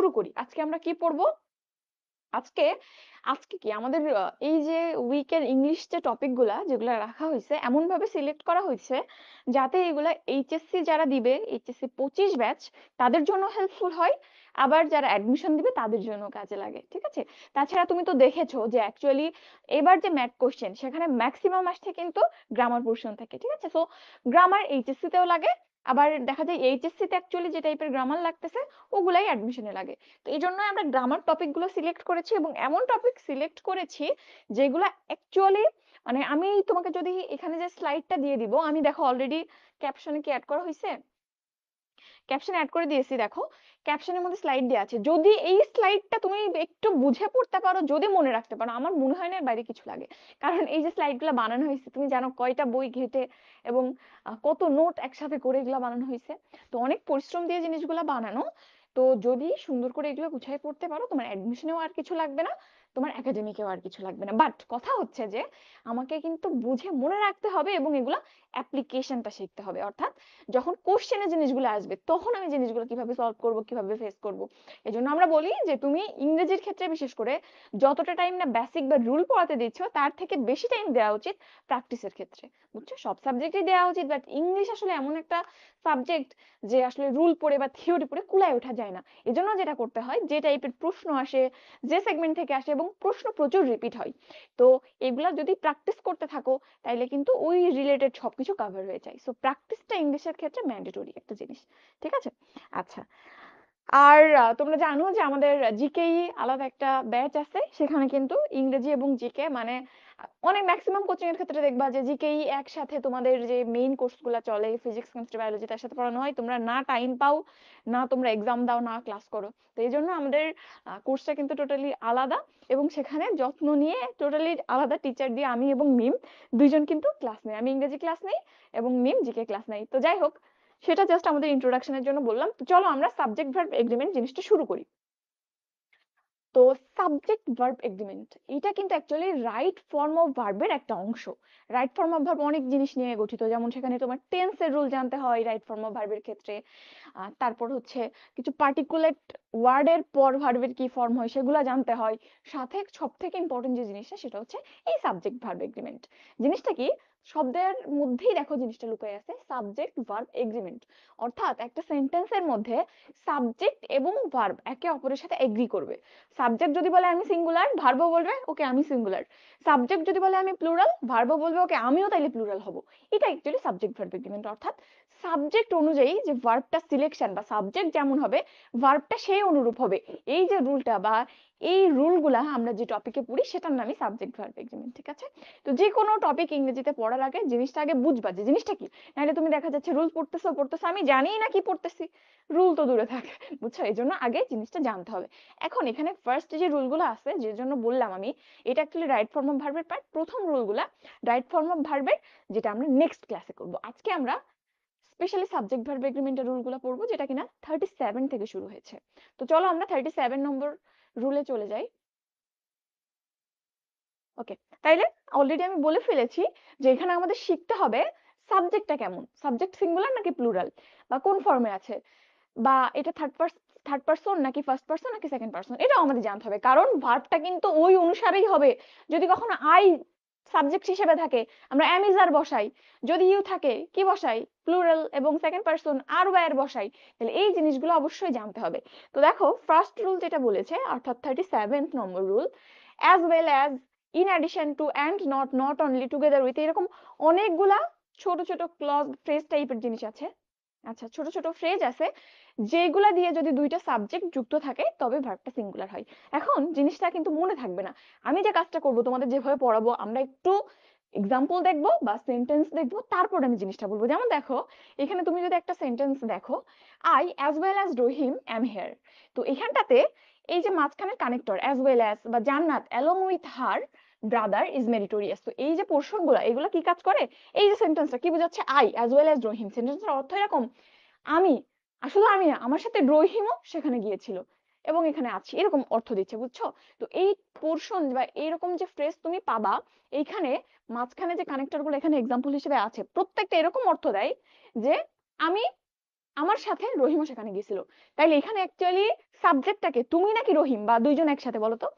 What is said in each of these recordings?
শুরু করি। আজকে আমরা কি পড়বো? আজকে আজকে কি আমাদের এই যে উইকের ইংলিশ যে টপিক গুলা যেগুলা রাখা হয়েছে এমন ভাবে সিলেক্ট করা হয়েছে যাতে এগুলা এইচএসসি যারা দিবে, এইচএসসি 25 ব্যাচ, তাদের জন্য হেল্পফুল হয়, আবার যারা অ্যাডমিশন দিবে তাদের জন্য কাজে লাগে। ঠিক আছে? তাছাড়া তুমি তো দেখেছো যে অ্যাকচুয়ালি এবার যে ম্যাথ কোশ্চেন সেখানে ম্যাক্সিমাম আসছে কিন্তু গ্রামার পোর্শন থেকে। ঠিক আছে? সো গ্রামার এইচএসসি তেও লাগে, আবার দেখা যায় এইচএসসি তে অ্যাকচুয়ালি যে টাইপের গ্রামার লাগতেছে ওগুলাই অ্যাডমিশনে লাগে। তো এই জন্য আমরা গ্রামার টপিক গুলো সিলেক্ট করেছি এবং এমন টপিক সিলেক্ট করেছি যেগুলো অ্যাকচুয়ালি মানে আমি তোমাকে যদি এখানে যে স্লাইডটা দিয়ে দিব, আমি দেখো অলরেডি ক্যাপশনে কি অ্যাড করা হয়েছে, ক্যাপশন অ্যাড করে দিয়েছি। দেখো ক্যাপশনের মধ্যে স্লাইড দেওয়া আছে, যদি এই স্লাইডটা তুমি একটু বুঝে পড়তে পারো, যদি মনে রাখতে পারো, আমার মনে হয় না এর বাইরে কিছু লাগে। কারণ এই যে স্লাইডগুলো বানানো হয়েছে তুমি জানো কয়টা বই ঘেটে এবং কত নোট একসাথে করে এগুলো বানানো হয়েছে। তো অনেক পরিশ্রম দিয়ে জিনিসগুলো বানানো। তো যদি সুন্দর করে এগুলো গুছাই পড়তে পারো, তোমার অ্যাডমিশনেও আর কিছু লাগবে না, তোমার একাডেমিকেও আর কিছু লাগবে না। বাট কথা হচ্ছে যে আমাকে কিন্তু বুঝে মনে রাখতে হবে এবং এগুলো অ্যাপ্লিকেশনটা শিখতে হবে। অর্থাৎ যখন কোশ্চেনে জিনিসগুলো আসবে তখন আমি জিনিসগুলো কিভাবে সলভ করব, কিভাবে ফেস করব। এজন্য আমরা বলি যে তুমি ইংরেজির ক্ষেত্রে বিশেষ করে যতটা টাইম না বেসিক বা রুল পড়াতে দিচ্ছ তার থেকে বেশি টাইম দেওয়া উচিত প্র্যাকটিসের ক্ষেত্রে। বুঝছো? সব সাবজেক্টই দেওয়া উচিত, বাট ইংলিশ আসলে এমন একটা সাবজেক্ট যে আসলে রুল পড়ে বা থিওরি পড়ে কুলায় ওঠা যায় না। এজন্য যেটা করতে হয়, যে টাইপের প্রশ্ন আসে, যে সেগমেন্ট থেকে আসে এবং প্রশ্ন প্রচুর রিপিট হয়, তো এগুলা যদি প্র্যাকটিস করতে থাকো তাইলে কিন্তু ওই রিলেটেড সবকিছু কভার হয়ে যায়। সো প্র্যাকটিসটা ইংলিশের ক্ষেত্রে ম্যান্ডেটরি একটা জিনিস। ঠিক আছে? আচ্ছা, আর তোমরা জানো যে আমাদের জিকেই আলাদা একটা ব্যাচ আছে, সেখানে কিন্তু ইংরেজি এবং জিকে মানে অনেক ম্যাক্সিমাম কোচিং এর ক্ষেত্রে দেখবা যে জিকেই একসাথে তোমাদের যে মেইন কোর্স গুলা চলে, ফিজিক্স কেমিস্ট্রি বায়োলজি, তার সাথে পড়ানো হয়। তোমরা না টাইম পাও, না তোমরা এক্সাম দাও, না ক্লাস করো। তো এই জন্য আমাদের কোর্সটা কিন্তু টোটালি আলাদা এবং সেখানে যত্ন নিয়ে টোটালি আলাদা টিচার দিয়ে আমি এবং মিম দুইজন কিন্তু ক্লাস নেই। আমি ইংরেজি ক্লাস নেই এবং মিম জিকে ক্লাস নেই। তো যাই হোক, সেটা জাস্ট আমাদের ইন্ট্রোডাকশনের জন্য বললাম। তো চলো আমরা সাবজেক্ট ভার্ব এগ্রিমেন্ট জিনিসটা শুরু করি। তো সাবজেক্ট ভার্ব এগ্রিমেন্ট এটা কিন্তু অ্যাকচুয়ালি রাইট ফর্ম অফ ভার্বের একটা অংশ। রাইট ফর্ম অফ ভার্ব অনেক জিনিস নিয়ে গঠিত, যেমন সেখানে তোমার টেন্সের রুল জানতে হয় রাইট ফর্ম অফ ভার্বের ক্ষেত্রে। তারপর হচ্ছে কিছু পার্টিকুলেট ওয়ার্ডের পর ভার্বের কি ফর্ম হয় সেগুলো জানতে হয়। সাথে সব থেকে ইম্পর্টেন্ট যে জিনিসটা সেটা হচ্ছে এই সাবজেক্ট ভার্ব এগ্রিমেন্ট। জিনিসটা কি? শব্দের মধ্যেই দেখো জিনিসটা লুকায় আছে, সাবজেক্ট ভার্ব এগ্রিমেন্ট। অর্থাৎ একটা সেন্টেন্সের মধ্যে সাবজেক্ট এবং ভার্ব একে অপরের সাথে এগ্রি করবে। সাবজেক্ট যদি বলে আমি সিঙ্গুলার, ভার্বও বলবে ওকে আমি সিঙ্গুলার। সাবজেক্ট যদি বলে আমি প্লুরাল, ভার্বও বলবে ওকে আমিও তাইলে প্লুরাল হব। এটা অ্যাকচুয়ালি সাবজেক্ট ভার্ব এগ্রিমেন্ট। অর্থাৎ সাবজেক্ট অনুযায়ী যে ভার্বটা সিলেকশন বা সাবজেক্ট যেমন হবে ভার্বটা সেই অনুরূপ হবে। এই যে রুলটা বা এই রুলগুলা আমরা যে টপিকে পড়ি সেটার নামই সাবজেক্ট ভার্ব এগ্রিমেন্ট। ঠিক আছে? তো যে কোনো টপিক ইংরেজিতে পড়ার আগে জিনিসটা আগে বুঝবা যে জিনিসটা কি। নাহলে তুমি দেখা যাচ্ছে রুল পড়তেছো পড়তেছো আমি জানি না কি পড়তেছি, রুল তো দূরে থাকে। বুঝছো? এই জন্য আগে জিনিসটা জানতে হবে। এখন এখানে ফার্স্ট যে রুলগুলো আছে যে জন্য বললাম আমি, এটা অ্যাকচুয়ালি রাইট ফর্ম অফ ভার্বের পার্ট। প্রথম রুলগুলা রাইট ফর্ম অফ ভার্বের, যেটা আমরা নেক্সট ক্লাসে করব। আজকে আমরা স্পেশালি সাবজেক্ট ভার্ব এগ্রিমেন্টের রুলগুলো পড়বো, যেটা কিনা 37 থেকে শুরু হয়েছে। তো চলো আমরা 37 নম্বর রুলে চলে যাই। ওকে, তাইলে অলরেডি আমি বলে ফেলেছি যে এখানে আমাদের শিখতে হবে সাবজেক্টটা কেমন, সাবজেক্ট সিঙ্গুলার নাকি প্লুরাল, বা কোন ফর্মে আছে, বা এটা থার্ড পারসন নাকি ফার্স্ট পারসন নাকি সেকেন্ড পারসন, এটাও আমাদের জানতে হবে। কারণ ভার্বটা কিন্তু ওই অনুসারেই হবে। যদি কখনো আই সাবজেক্ট হিসেবে থাকে আমরা am is are বসাই, যদি ইউ থাকে কি বসাই, প্লুরাল এবং সেকেন্ড পারসন আর ওয়্যার বসাই। তাহলে এই জিনিসগুলো অবশ্যই জানতে হবে। তো দেখো ফার্স্ট রুল যেটা বলেছে, অর্থাৎ 37 number rule, as well as, in addition to, and not, not only, together with, এরকম অনেকগুলা ছোট ছোট ক্লজ ফ্রেজ টাইপের জিনিস আছে। আচ্ছা, ছোট ছোট ফ্রেজ আছে যেগুলা দিয়ে যদি দুইটা সাবজেক্ট যুক্ত থাকে তবে ভার্বটা সিঙ্গুলার হয়। এখন জিনিসটা কিন্তু মনে থাকবে না। আমি যে কাজটা করব, তোমাদের যেভাবে পড়াবো, আমরা একটু এক্সাম্পল দেখবো বা সেন্টেন্স দেখবো, তারপর আমি জিনিসটা বলবো। যেমন দেখো এখানে তুমি যদি একটা সেন্টেন্স দেখো, I as well as Rahim am hair. তো এখানটাতে এই যে মাঝখানের কানেক্টর অ্যাজ ওয়েল অ্যাজ বা জান্নাত along with her brother is meritorious, তো এই যে পোর্শন গুলা এগুলো কি কাজ করে? এই যে সেন্টেন্সটা কি বোঝাচ্ছে, আই অ্যাজ ওয়েল অ্যাজ রহিম, সেন্টেন্সের অর্থ এরকম, আমি আসলে আমি না, আমার সাথে রহিমও সেখানে গিয়েছিল এবং এখানে আছি, এরকম অর্থ দিচ্ছে। বুঝছো? তো এই পোর্শন বা এরকম যে ফ্রেজ তুমি পাবা, এইখানে মাঝখানে যে কানেক্টর গুলো এখানে এক্সাম্পল হিসেবে আছে, প্রত্যেকটা এরকম অর্থ দেয় যে আমি আমার সাথে রহিমও সেখানে গেছিল। তাইলে এখানে অ্যাকচুয়ালি সাবজেক্টটাকে তুমি নাকি রহিম বা দুইজন একসাথে বলো তো?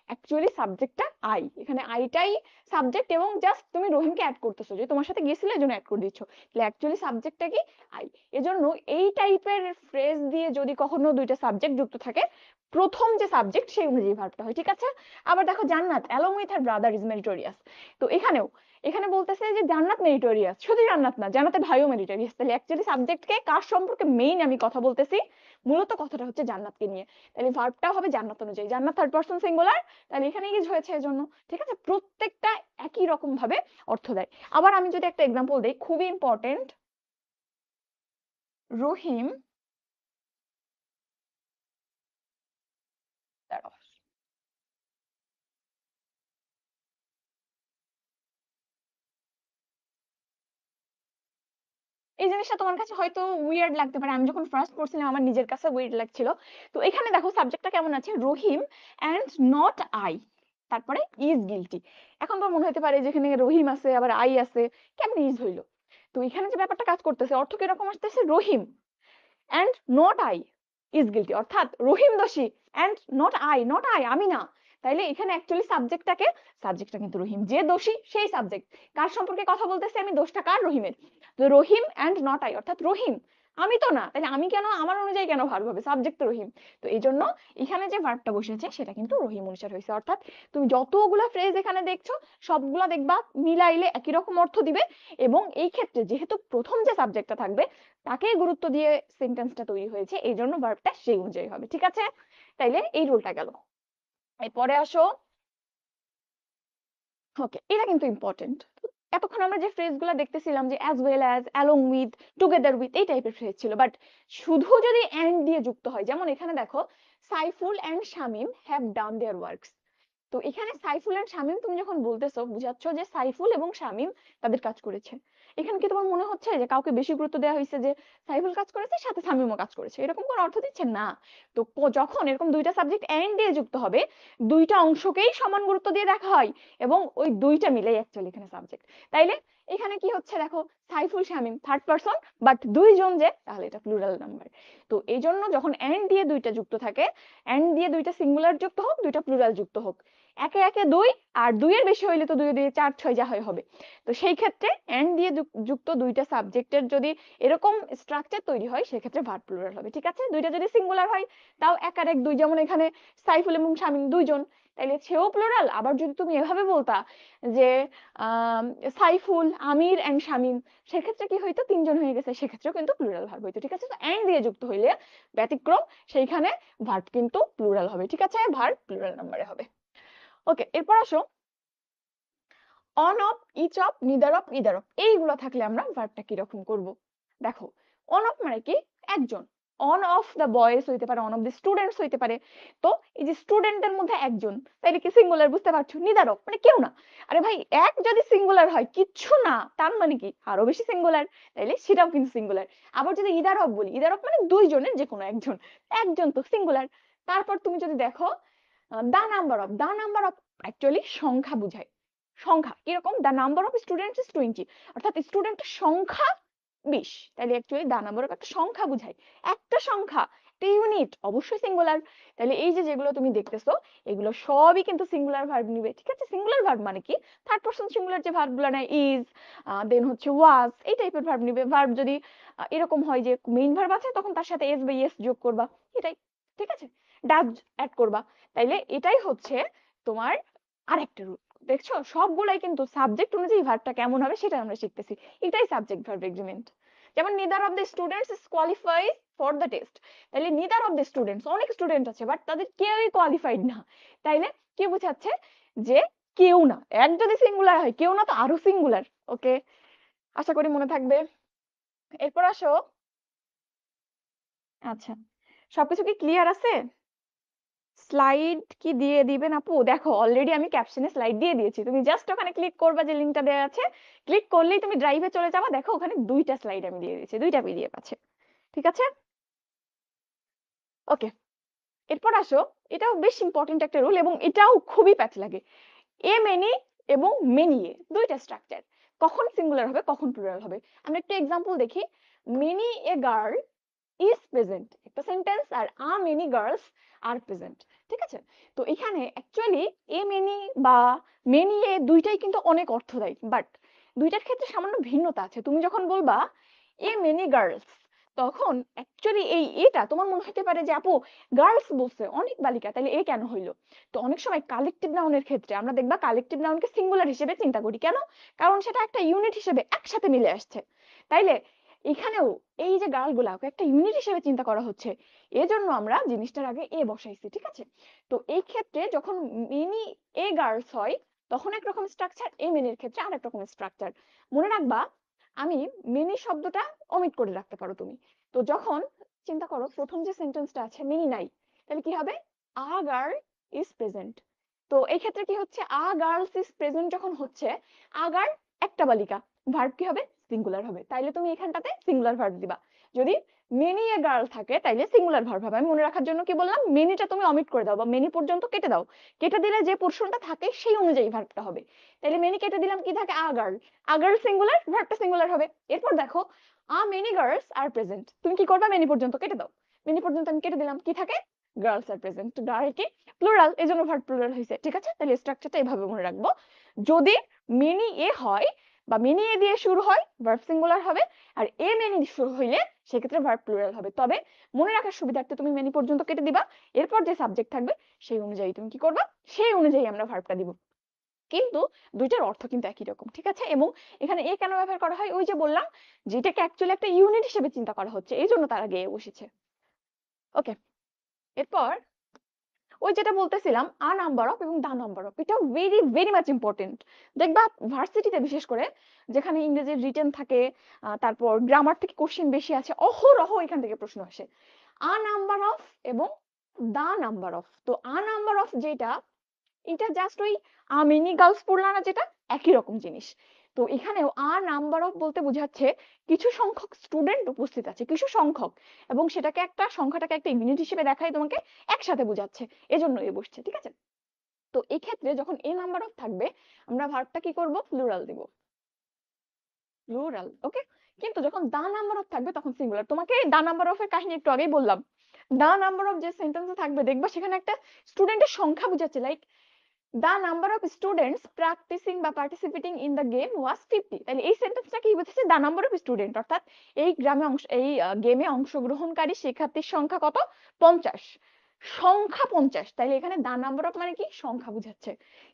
অ্যাকচুয়ালি সাবজেক্টটা আই, এখানে আইটাই সাবজেক্ট এবং জাস্ট তুমি রহিমকে অ্যাড করতেছো, যে তোমার সাথে গেছিল এজন্য অ্যাড করে দিচ্ছ। তাহলে অ্যাকচুয়ালি সাবজেক্টটা কি? আই। এজন্য এই টাইপের ফ্রেজ দিয়ে যদি কখনো দুইটা সাবজেক্ট যুক্ত থাকে, প্রথম যে সাবজেক্ট সেই অনুযায়ী ভার্বটা হয়, ঠিক আছে? আবার দেখো জান্নাত along with her brother is meritorious. তো এখানে বলতেছে যে জান্নাত মেরিটোরিয়াস, শুধু জান্নাত না, জান্নাতের ভাইও মেরিটোরিয়াস। তাহলে অ্যাকচুয়ালি সাবজেক্টকে কার সম্পর্কে মেইন আমি কথা বলতেছি, মূলত কথাটা হচ্ছে জান্নাতকে নিয়ে। তাহলে ভার্বটা হবে জান্নাত অনুযায়ী, জান্নাত থার্ড পারসন সিঙ্গুলার, তাহলে এখানে ইজ হয়েছে এজন্য, ঠিক আছে? প্রত্যেকটা একই রকম ভাবে অর্থ দেয়। আবার আমি যদি একটা এক্সাম্পল দেই, খুবই ইম্পর্টেন্ট, রহিম, দাঁড়াও, এই জিনিসটা তোমার কাছে হয়তো উইয়ার্ড লাগতে পারে, আমি যখন ফার্স্ট পড়ছিলাম আমার নিজের কাছে উইয়ার্ড লাগছিল। তো এখানে দেখো সাবজেক্টটা কেমন আছে, রহিম এন্ড নট আই, তারপরে ইজ গিলটি। এখন তো মনে হতে পারে যেখানে রহিম আছে আবার আই আছে, কেমন ইজ হইলো? তো এখানে যে ব্যাপারটা কাজ করতেছে, অর্থ কিরকম আসতেছে, Rahim and not I is guilty, অর্থাৎ রহিম দোষী এন্ড নট আই আমি না। তাইলে এখানে অ্যাকচুয়ালি সাবজেক্টটা কিন্তু রহিম, যে দোষী সেই সাবজেক্ট। কার সম্পর্কে কথা বলতেছি আমি, দোষটা কার, রহিমের। তো রহিম এন্ড নট আই, অর্থাৎ রহিম, আমি তো না, তাহলে আমি কেন, আমার অনুযায়ী কেন ভার্ব হবে, সাবজেক্ট তো রহিম। তো এই জন্য এখানে যে ভার্বটা বসেছে সেটা কিন্তু রহিম অনুসারে হয়েছে। অর্থাৎ তুমি যতগুলা ফ্রেজ এখানে দেখছো সবগুলা দেখবা মিলাইলে একই রকম অর্থ দিবে। এবং এই ক্ষেত্রে যেহেতু প্রথম যে সাবজেক্টটা থাকবে তাকে গুরুত্ব দিয়ে সেন্টেন্সটা তৈরি হয়েছে, এই জন্য ভার্বটা সেই অনুযায়ী হবে, ঠিক আছে? তাইলে এই রুলটা গেল। এরপরে আসো, ওকে, এটা কিন্তু ইম্পর্টেন্ট। এতক্ষণ আমরা যে ফ্রেজ গুলা দেখতেছিলাম যে as well as, along with, together with, এই টাইপের ফ্রেজ ছিল, বাট শুধু যদি এন্ড দিয়ে যুক্ত হয়, যেমন এখানে দেখো Saiful and Shamim have done their works. তো এখানে সাইফুল এন্ড শামিম তুমি যখন বলতেছো, বুঝাচ্ছ যে সাইফুল এবং শামিম তাদের কাজ করেছে। এখানে কি তোমার মনে হচ্ছে যে কাউকে বেশি গুরুত্ব দেওয়া হয়েছে, যে সাইফুল কাজ করেছে সাথে শামিমও কাজ করেছে, এরকম কোন অর্থ দিচ্ছে না। তো যখন এরকম দুইটা সাবজেক্ট এন্ড দিয়ে যুক্ত হবে, দুইটা অংশকেই সমান গুরুত্ব দিয়ে দেখা হয় এবং ওই দুইটা মিলেই অ্যাকচুয়ালি এখানে সাবজেক্ট। তাইলে এখানে কি হচ্ছে দেখো, Saiful Shamim third person, but দুইজন যে, তাহলে এটা প্লুরাল নাম্বার। তো এই জন্য যখন এন্ড দিয়ে দুইটা যুক্ত থাকে, এন্ড দিয়ে দুইটা সিঙ্গুলার যুক্ত হোক, দুইটা প্লুরাল যুক্ত হোক, একে একে দুই, আর দুইয়ের বেশি হইলে তো দুই দুই চার ছয় যা হয় হবে। তো সেই ক্ষেত্রে এন্ড দিয়ে যুক্ত দুইটা সাবজেক্টের যদি এরকম স্ট্রাকচার তৈরি হয়, সেক্ষেত্রে ভার্ব প্লুরাল হবে, ঠিক আছে? দুইটা যদি সিঙ্গুলার হয় তাও এক আর এক দুই, যেমন এখানে সাইফুল এবং শামিম দুইজন, তাইলে সেও প্লুরাল। আবার যদি তুমি এভাবে বলতা যে সাইফুল, আমির এন্ড শামিম, সেক্ষেত্রে কি হইতো, তিনজন হয়ে গেছে, সেক্ষেত্রেও কিন্তু প্লুরাল ভার্ব হইতো, ঠিক আছে? তো এন্ড দিয়ে যুক্ত হইলে ব্যতিক্রম, সেইখানে ভার্ব কিন্তু প্লুরাল হবে, ঠিক আছে? ভার্ব প্লুরাল নাম্বারে হবে। ওকে, এরপর আসো, one of, each of, neither of, either of, এইগুলো থাকলে আমরা ভার্বটা কিরকম করব। দেখো, অন অফ মানে কি, একজন। অন অফ দ্য বয়েজ হইতে পারে, অন অফ দ্য স্টুডেন্টস হইতে পারে। তো এই যে স্টুডেন্টের মধ্যে একজন, তাইলে কি সিঙ্গুলার, বুঝতে পারছো? নিদার অফ মানে কেউ না। আরে ভাই, এক যদি সিঙ্গুলার হয় কিচ্ছু না, তার মানে কি আরো বেশি সিঙ্গুলার, তাইলে সেটাও কিন্তু সিঙ্গুলার। আবার যদি ইদার অফ বলি, ইদার অফ মানে দুইজনের যে কোনো একজন, একজন তো সিঙ্গুলার। তারপর তুমি যদি দেখো the number of, the number of actually সংখ্যা বুঝায়। সংখ্যা কিরকম, the number of students is 20, অর্থাৎ স্টুডেন্টের সংখ্যা 20। তাহলে অ্যাকচুয়ালি দা নাম্বার অফ একটা সংখ্যা বুঝায়, একটা সংখ্যা, একটা ইউনিট, অবশ্যই সিঙ্গুলার। তাহলে এই যে যেগুলো তুমি দেখতেছো, এগুলো সবই কিন্তু সিঙ্গুলার ভার্ব নিবে, ঠিক আছে? সিঙ্গুলার ভার্ব মানে কি, থার্ড পারসন সিঙ্গুলার যে ভার্ব গুলো নেয়, ইজ, দেন হচ্ছে ওয়াজ, এই টাইপের ভার্ব নিবে। ভার্ব যদি এরকম হয় যে মেইন ভার্ব আছে, তখন তার সাথে এস বা ইয়েস যোগ করবা, এটাই, ঠিক আছে? ডাজ অ্যাড করবা। তাইলে এটাই হচ্ছে তোমার আরেকটা রুল। দেখছো, সবগুলাই কিন্তু সাবজেক্ট অনুযায়ী ভার্বটা কেমন হবে সেটা আমরা শিখতেছি। এটাই সাবজেক্ট ভার্ব এগ্রিমেন্ট। যেমন neither of the students is qualified for the test, তাহলে নিদার অফ দ্য স্টুডেন্টস, অনেক স্টুডেন্ট আছে বাট তাদের কেউই কোয়ালিফাইড না, তাইলে কি বোঝাচ্ছে, যে কেউ না। এক যদি সিঙ্গুলার হয়, কেউ না তো আরো সিঙ্গুলার। ওকে, আশা করি মনে থাকবে। এরপর আসো, আচ্ছা, সবকিছু কি ক্লিয়ার আছে? স্লাইড কি দিয়ে দিবেন আপু? দেখো অলরেডি আমি ক্যাপশনে স্লাইড দিয়ে দিয়েছি, তুমি জাস্ট ওখানে ক্লিক করবা, যে লিংকটা দেওয়া আছে, ক্লিক করলেই তুমি ড্রাইভে চলে যাবা। দেখো ওখানে দুইটা স্লাইড আমি দিয়ে দিয়েছি, দুইটা পিডিএফ আছে, ঠিক আছে? ওকে, এরপর আসো, এটাও বেশ ইম্পর্টেন্ট একটা রুল এবং এটাও খুবই প্যাচ লাগে। এ মেনি এবং মেনি এ দুইটা স্ট্রাকচার, কখন সিঙ্গুলার হবে কখন প্লুরাল হবে। আমরা একটু এক্সাম্পল দেখি। Many a girl is present একটা sentence, R a many girls are present. ঠিক আছে, তো এখানে অ্যাকচুয়ালি এ মেনি বা মেনি এ দুইটাই কিন্তু অনেক অর্থ দেয়, বাট দুইটার ক্ষেত্রে সামান্য ভিন্নতা আছে। তুমি যখন বলবা এ মেনি গার্লস, তখন অ্যাকচুয়ালি এই এটা তোমার মনে হতে পারে যে আপু গার্লস বলছে, অনেক বালিকা, তাহলে এ কেন হইলো? তো অনেক সময় কালেকটিভ নাউনের ক্ষেত্রে আমরা দেখবা কালেকটিভ নাউনকে সিঙ্গুলার হিসেবে চিন্তা করি। কেন? কারণ সেটা একটা ইউনিট হিসেবে একসাথে মিলে আসছে। তাইলে এখানেও এই যে গার্ল গুলাকে একটা ইউনিট হিসেবে চিন্তা করা হচ্ছে, এজন্য আমরা জিনিসটার আগে এ বসাইছি। ঠিক আছে, তো এই ক্ষেত্রে যখন মেনি এ গার্লস হয় তখন একরকম স্ট্রাকচার, এ মেনির ক্ষেত্রে আরেক রকম স্ট্রাকচার। মনে রাখবা, আমি মেনি শব্দটা অমিট করে রাখতে পারো তুমি। তো যখন চিন্তা করো প্রথম যে সেন্টেন্সটা আছে মেনি নাই, তাহলে কি হবে? A girl is present. তো এই ক্ষেত্রে কি হচ্ছে, আ গার্লস ইজ প্রেজেন্ট যখন হচ্ছে, আ গার্ল একটা বালিকা, ভার্ব কি হবে? সিঙ্গুলার হবে। তাইলে তুমি এখানটাতে সিঙ্গুলার ভার্ব দিবা। যদি মেনি এ গার্ল থাকে তাইলে সিঙ্গুলার ভার্ব হবে। আমি মনে রাখার জন্য কি বললাম, মেনিটা তুমি অমিট করে দাও বা মেনি পর্যন্ত কেটে দাও। কেটে দিলে যে পোর্শনটা থাকে সেই অনুযায়ী ভার্বটা হবে। তাইলে মেনি কেটে দিলাম, কি থাকে? A girl. A girl singular, ভার্বটা সিঙ্গুলার হবে। এরপর দেখো a many girls are present, তুমি কি করবা? মেনি পর্যন্ত কেটে দাও। মেনি পর্যন্ত আমি কেটে দিলাম, কি থাকে? Girls are present. গার্ল কি? প্লুরাল, এজন্য ভার্ব প্লুরাল হয়েছে। ঠিক আছে, তাহলে স্ট্রাকচারটা এভাবে মনে রাখবো। যদি মেনি এ হয় বা মেনি এ দিয়ে শুরু হয়, ভার্ব সিঙ্গুলার হবে। আর এ মেনি শুরু হইলে সেক্ষেত্রে ভার্ব প্লুরাল হবে। তবে মনে রাখার সুবিধার্থে তুমি মেনি পর্যন্ত কেটে দিবা। এরপর যে সাবজেক্ট থাকবে সেই অনুযায়ী তুমি কি করবা? সেই অনুযায়ী আমরা ভার্বটা দিব। কিন্তু দুইটার অর্থ কিন্তু একই রকম। ঠিক আছে, এবং এখানে এ কেন ব্যবহার করা হয়? ওই যে বললাম, যেটাকে অ্যাকচুয়ালি একটা ইউনিট হিসেবে চিন্তা করা হচ্ছে, এই জন্য তারা গিয়ে বসেছে। ওকে, এরপর ওই যেটা বলতেছিলাম আ নাম্বার অফ এবং দা নাম্বার অফ, এটা ভেরি ভেরি মাচ ইম্পর্টেন্ট। দেখবা ভার্সিটিতে বিশেষ করে যেখানে ইংরেজির রিটেন থাকে, তারপর গ্রামার থেকে কোশ্চেন বেশি আছে, অহরহ এখান থেকে প্রশ্ন আসে। আ নাম্বার অফ এবং দা নাম্বার অফ। তো আ নাম্বার অফ যেটা, এটা জাস্ট ওই মিনি গার্লস পড়লা না যেটা, একই রকম জিনিস। তো এখানেও আ নাম্বার অফ বলতে বোঝাচ্ছে কিছু সংখ্যক স্টুডেন্ট উপস্থিত আছে, কিছু সংখ্যক, এবং সেটাকে একটা সংখ্যাটাকে একটা ইউনিট হিসেবে দেখাই তোমাকে, একসাথে বোঝাচ্ছে, এজন্য এ বসছে। ঠিক আছে, তো এই ক্ষেত্রে যখন এ নাম্বার অফ থাকবে আমরা ভার্বটা কি করব? প্লুরাল দিব, প্লুরাল। ওকে, কিন্তু যখন দা নাম্বার অফ থাকবে তখন সিঙ্গুলার। তোমাকে দা নাম্বার অফ এর কাহিনী একটু আগেই বললাম। দা নাম্বার অফ যে সেন্টেন্সে থাকবে দেখবা সেখানে একটা স্টুডেন্টের সংখ্যা বোঝাচ্ছে, like the number of students practicing বা participating in the game was 50। তাহলে এই সেন্টেন্সটা কি বোঝাচ্ছে? the number of student, অর্থাৎ এই গেমে অংশগ্রহণকারী শিক্ষার্থীর সংখ্যা কত? 50। সংখ্যা 50। তাহলে এখানে the number of মানে কি? সংখ্যা বোঝাচ্ছে।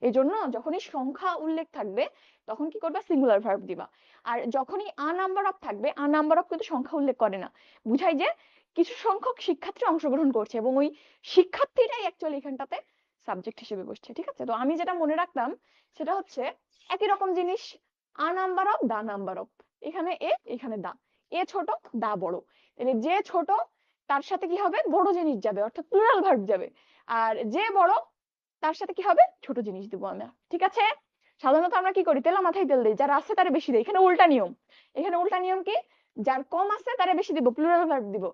এজন্য যখনই সংখ্যা উল্লেখ থাকবে তখন কি করবা? সিঙ্গুলার ভার্ব দিবা। আর যখনই আ নাম্বার অফ থাকবে, আ নাম্বার অফ কিন্তু সংখ্যা উল্লেখ করে না, বুঝাই যে কিছু সংখ্যক শিক্ষার্থী অংশগ্রহণ করছে এবং ওই শিক্ষার্থীরাই অ্যাকচুয়ালি এখানটাতে সাবজেক্ট হিসেবে বসছে। ঠিক আছে, তো আমি যেটা মনে রাখতাম সেটা হচ্ছে একই রকম জিনিস, a number of the number of, এখানে এ এখানে দা, এ ছোট দা বড়। তাহলে যে ছোট তার সাথে কি হবে? বড় জিনিস যাবে, অর্থাৎ প্লুরাল ভার্ব যাবে। আর যে বড় তার সাথে কি হবে? ছোট জিনিস দিব আমরা। ঠিক আছে, সাধারণত আমরা কি করি? তেলা মাথায় তেল দিই, যারা আছে তারে বেশি দেই। এখানে উল্টা নিয়ম। এখানে উল্টা নিয়ম কি? যার কম আছে তারে বেশি দিব, প্লুরাল ভার্ব দিব।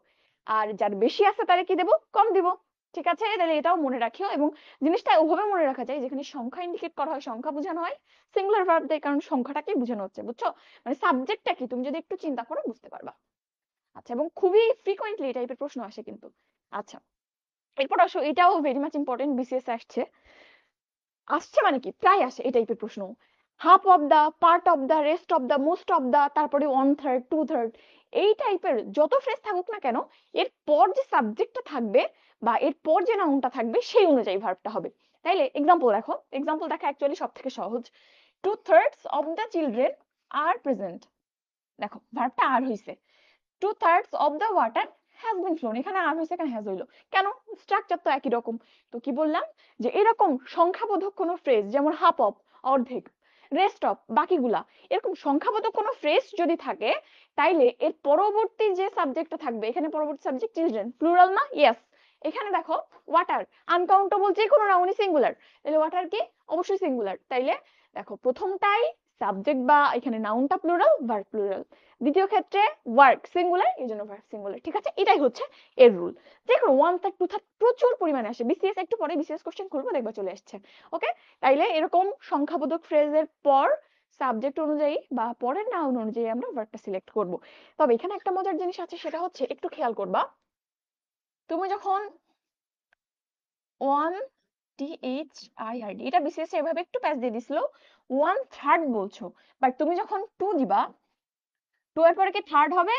আর যার বেশি আছে তারে কি দেব? কম দিব। ঠিক আছে, তাহলে এটাও মনে রাখিও। এবং জিনিসটা ওভাবে মনে রাখা যায়, যেখানে সংখ্যা ইন্ডিকেট করা হয়, সংখ্যা বোঝানো হয়, সিঙ্গুলার ভার্ব দেয়, কারণ সংখ্যাটাকেই বোঝানো হচ্ছে। বুঝছো? মানে সাবজেক্টটা কি তুমি যদি একটু চিন্তা করো বুঝতে পারবা। আচ্ছা, এবং খুবই ফ্রিকোয়েন্টলি এই টাইপের প্রশ্ন আসে কিন্তু। আচ্ছা, এরপর আসো, এটাও ভেরি মাচ ইম্পর্টেন্ট, বিসিএস আসছে। আসছে মানে কি, প্রায় আসে এই টাইপের প্রশ্ন। Half of the, part of the, rest of the, most of the, তারপরে 1/3, 2/3, এই টাইপের যত ফ্রেজ থাকুক না কেন, এর পর যে সাবজেক্টটা থাকবে বা এর পর যে নাউনটা থাকবে সেই অনুযায়ী ভার্বটা হবে। তাইলে এক্সাম্পল দেখো, এক্সাম্পল দেখা অ্যাকচুয়ালি সব থেকে সহজ। 2/3 of the children are present. দেখো ভার্বটা আর হইছে। 2/3 of the water has been flown, এখানে আর হয়েছে, এখানে হ্যাজ হইলো কেন? স্ট্রাকচার তো একই রকম। তো কি বললাম, যে এরকম সংখ্যাবোধক কোনো ফ্রেজ, যেমন হাফ অফ, অর্ধেক, রেস্ট অফ, বাকিগুলা, এরকম সংখ্যাবোধক কোনো ফ্রেজ যদি থাকে, তাইলে এর পরবর্তী যে সাবজেক্টটা থাকবে, এখানে পরবর্তী সাবজেক্ট চিলড্রেন, প্লুরাল না? ইয়েস। এখানে দেখো ওয়াটার, আনকাউন্টেবল যে কোনো নাউনই সিঙ্গুলার, তাহলে ওয়াটার কি? অবশ্যই সিঙ্গুলার। তাইলে দেখো প্রথমটাই সাবজেক্ট বা এখানে নাউনটা প্লুরাল, ভার্ব প্লুরাল। দ্বিতীয় ক্ষেত্রে ওয়ার্ক সিঙ্গুলার, এই জন্য ভার্ব সিঙ্গুলার। ঠিক আছে, এটাই হচ্ছে এর রুল। দেখো 1/3 2/3 প্রচুর পরিমাণে আসে বিসিএস, একটু পরে বিসিএস কোশ্চেন খুলবো দেখবা চলে আসছে। ওকে, তাইলে এরকম সংখ্যাবোধক ফ্রেজের পর সাবজেক্ট অনুযায়ী বা পরের নাউন অনুযায়ী আমরা ভার্বটা সিলেক্ট করব। তবে এখানে একটা মজার জিনিস আছে, সেটা হচ্ছে একটু খেয়াল করবা, তুমি যখন ওয়ান THIRD, এটা বিসিএস এভাবে একটু প্যাচ দিয়ে দিছিল, 1/3 বলছো, বাট তুমি যখন টু দিবা, টু এর পরে কি থার্ড হবে?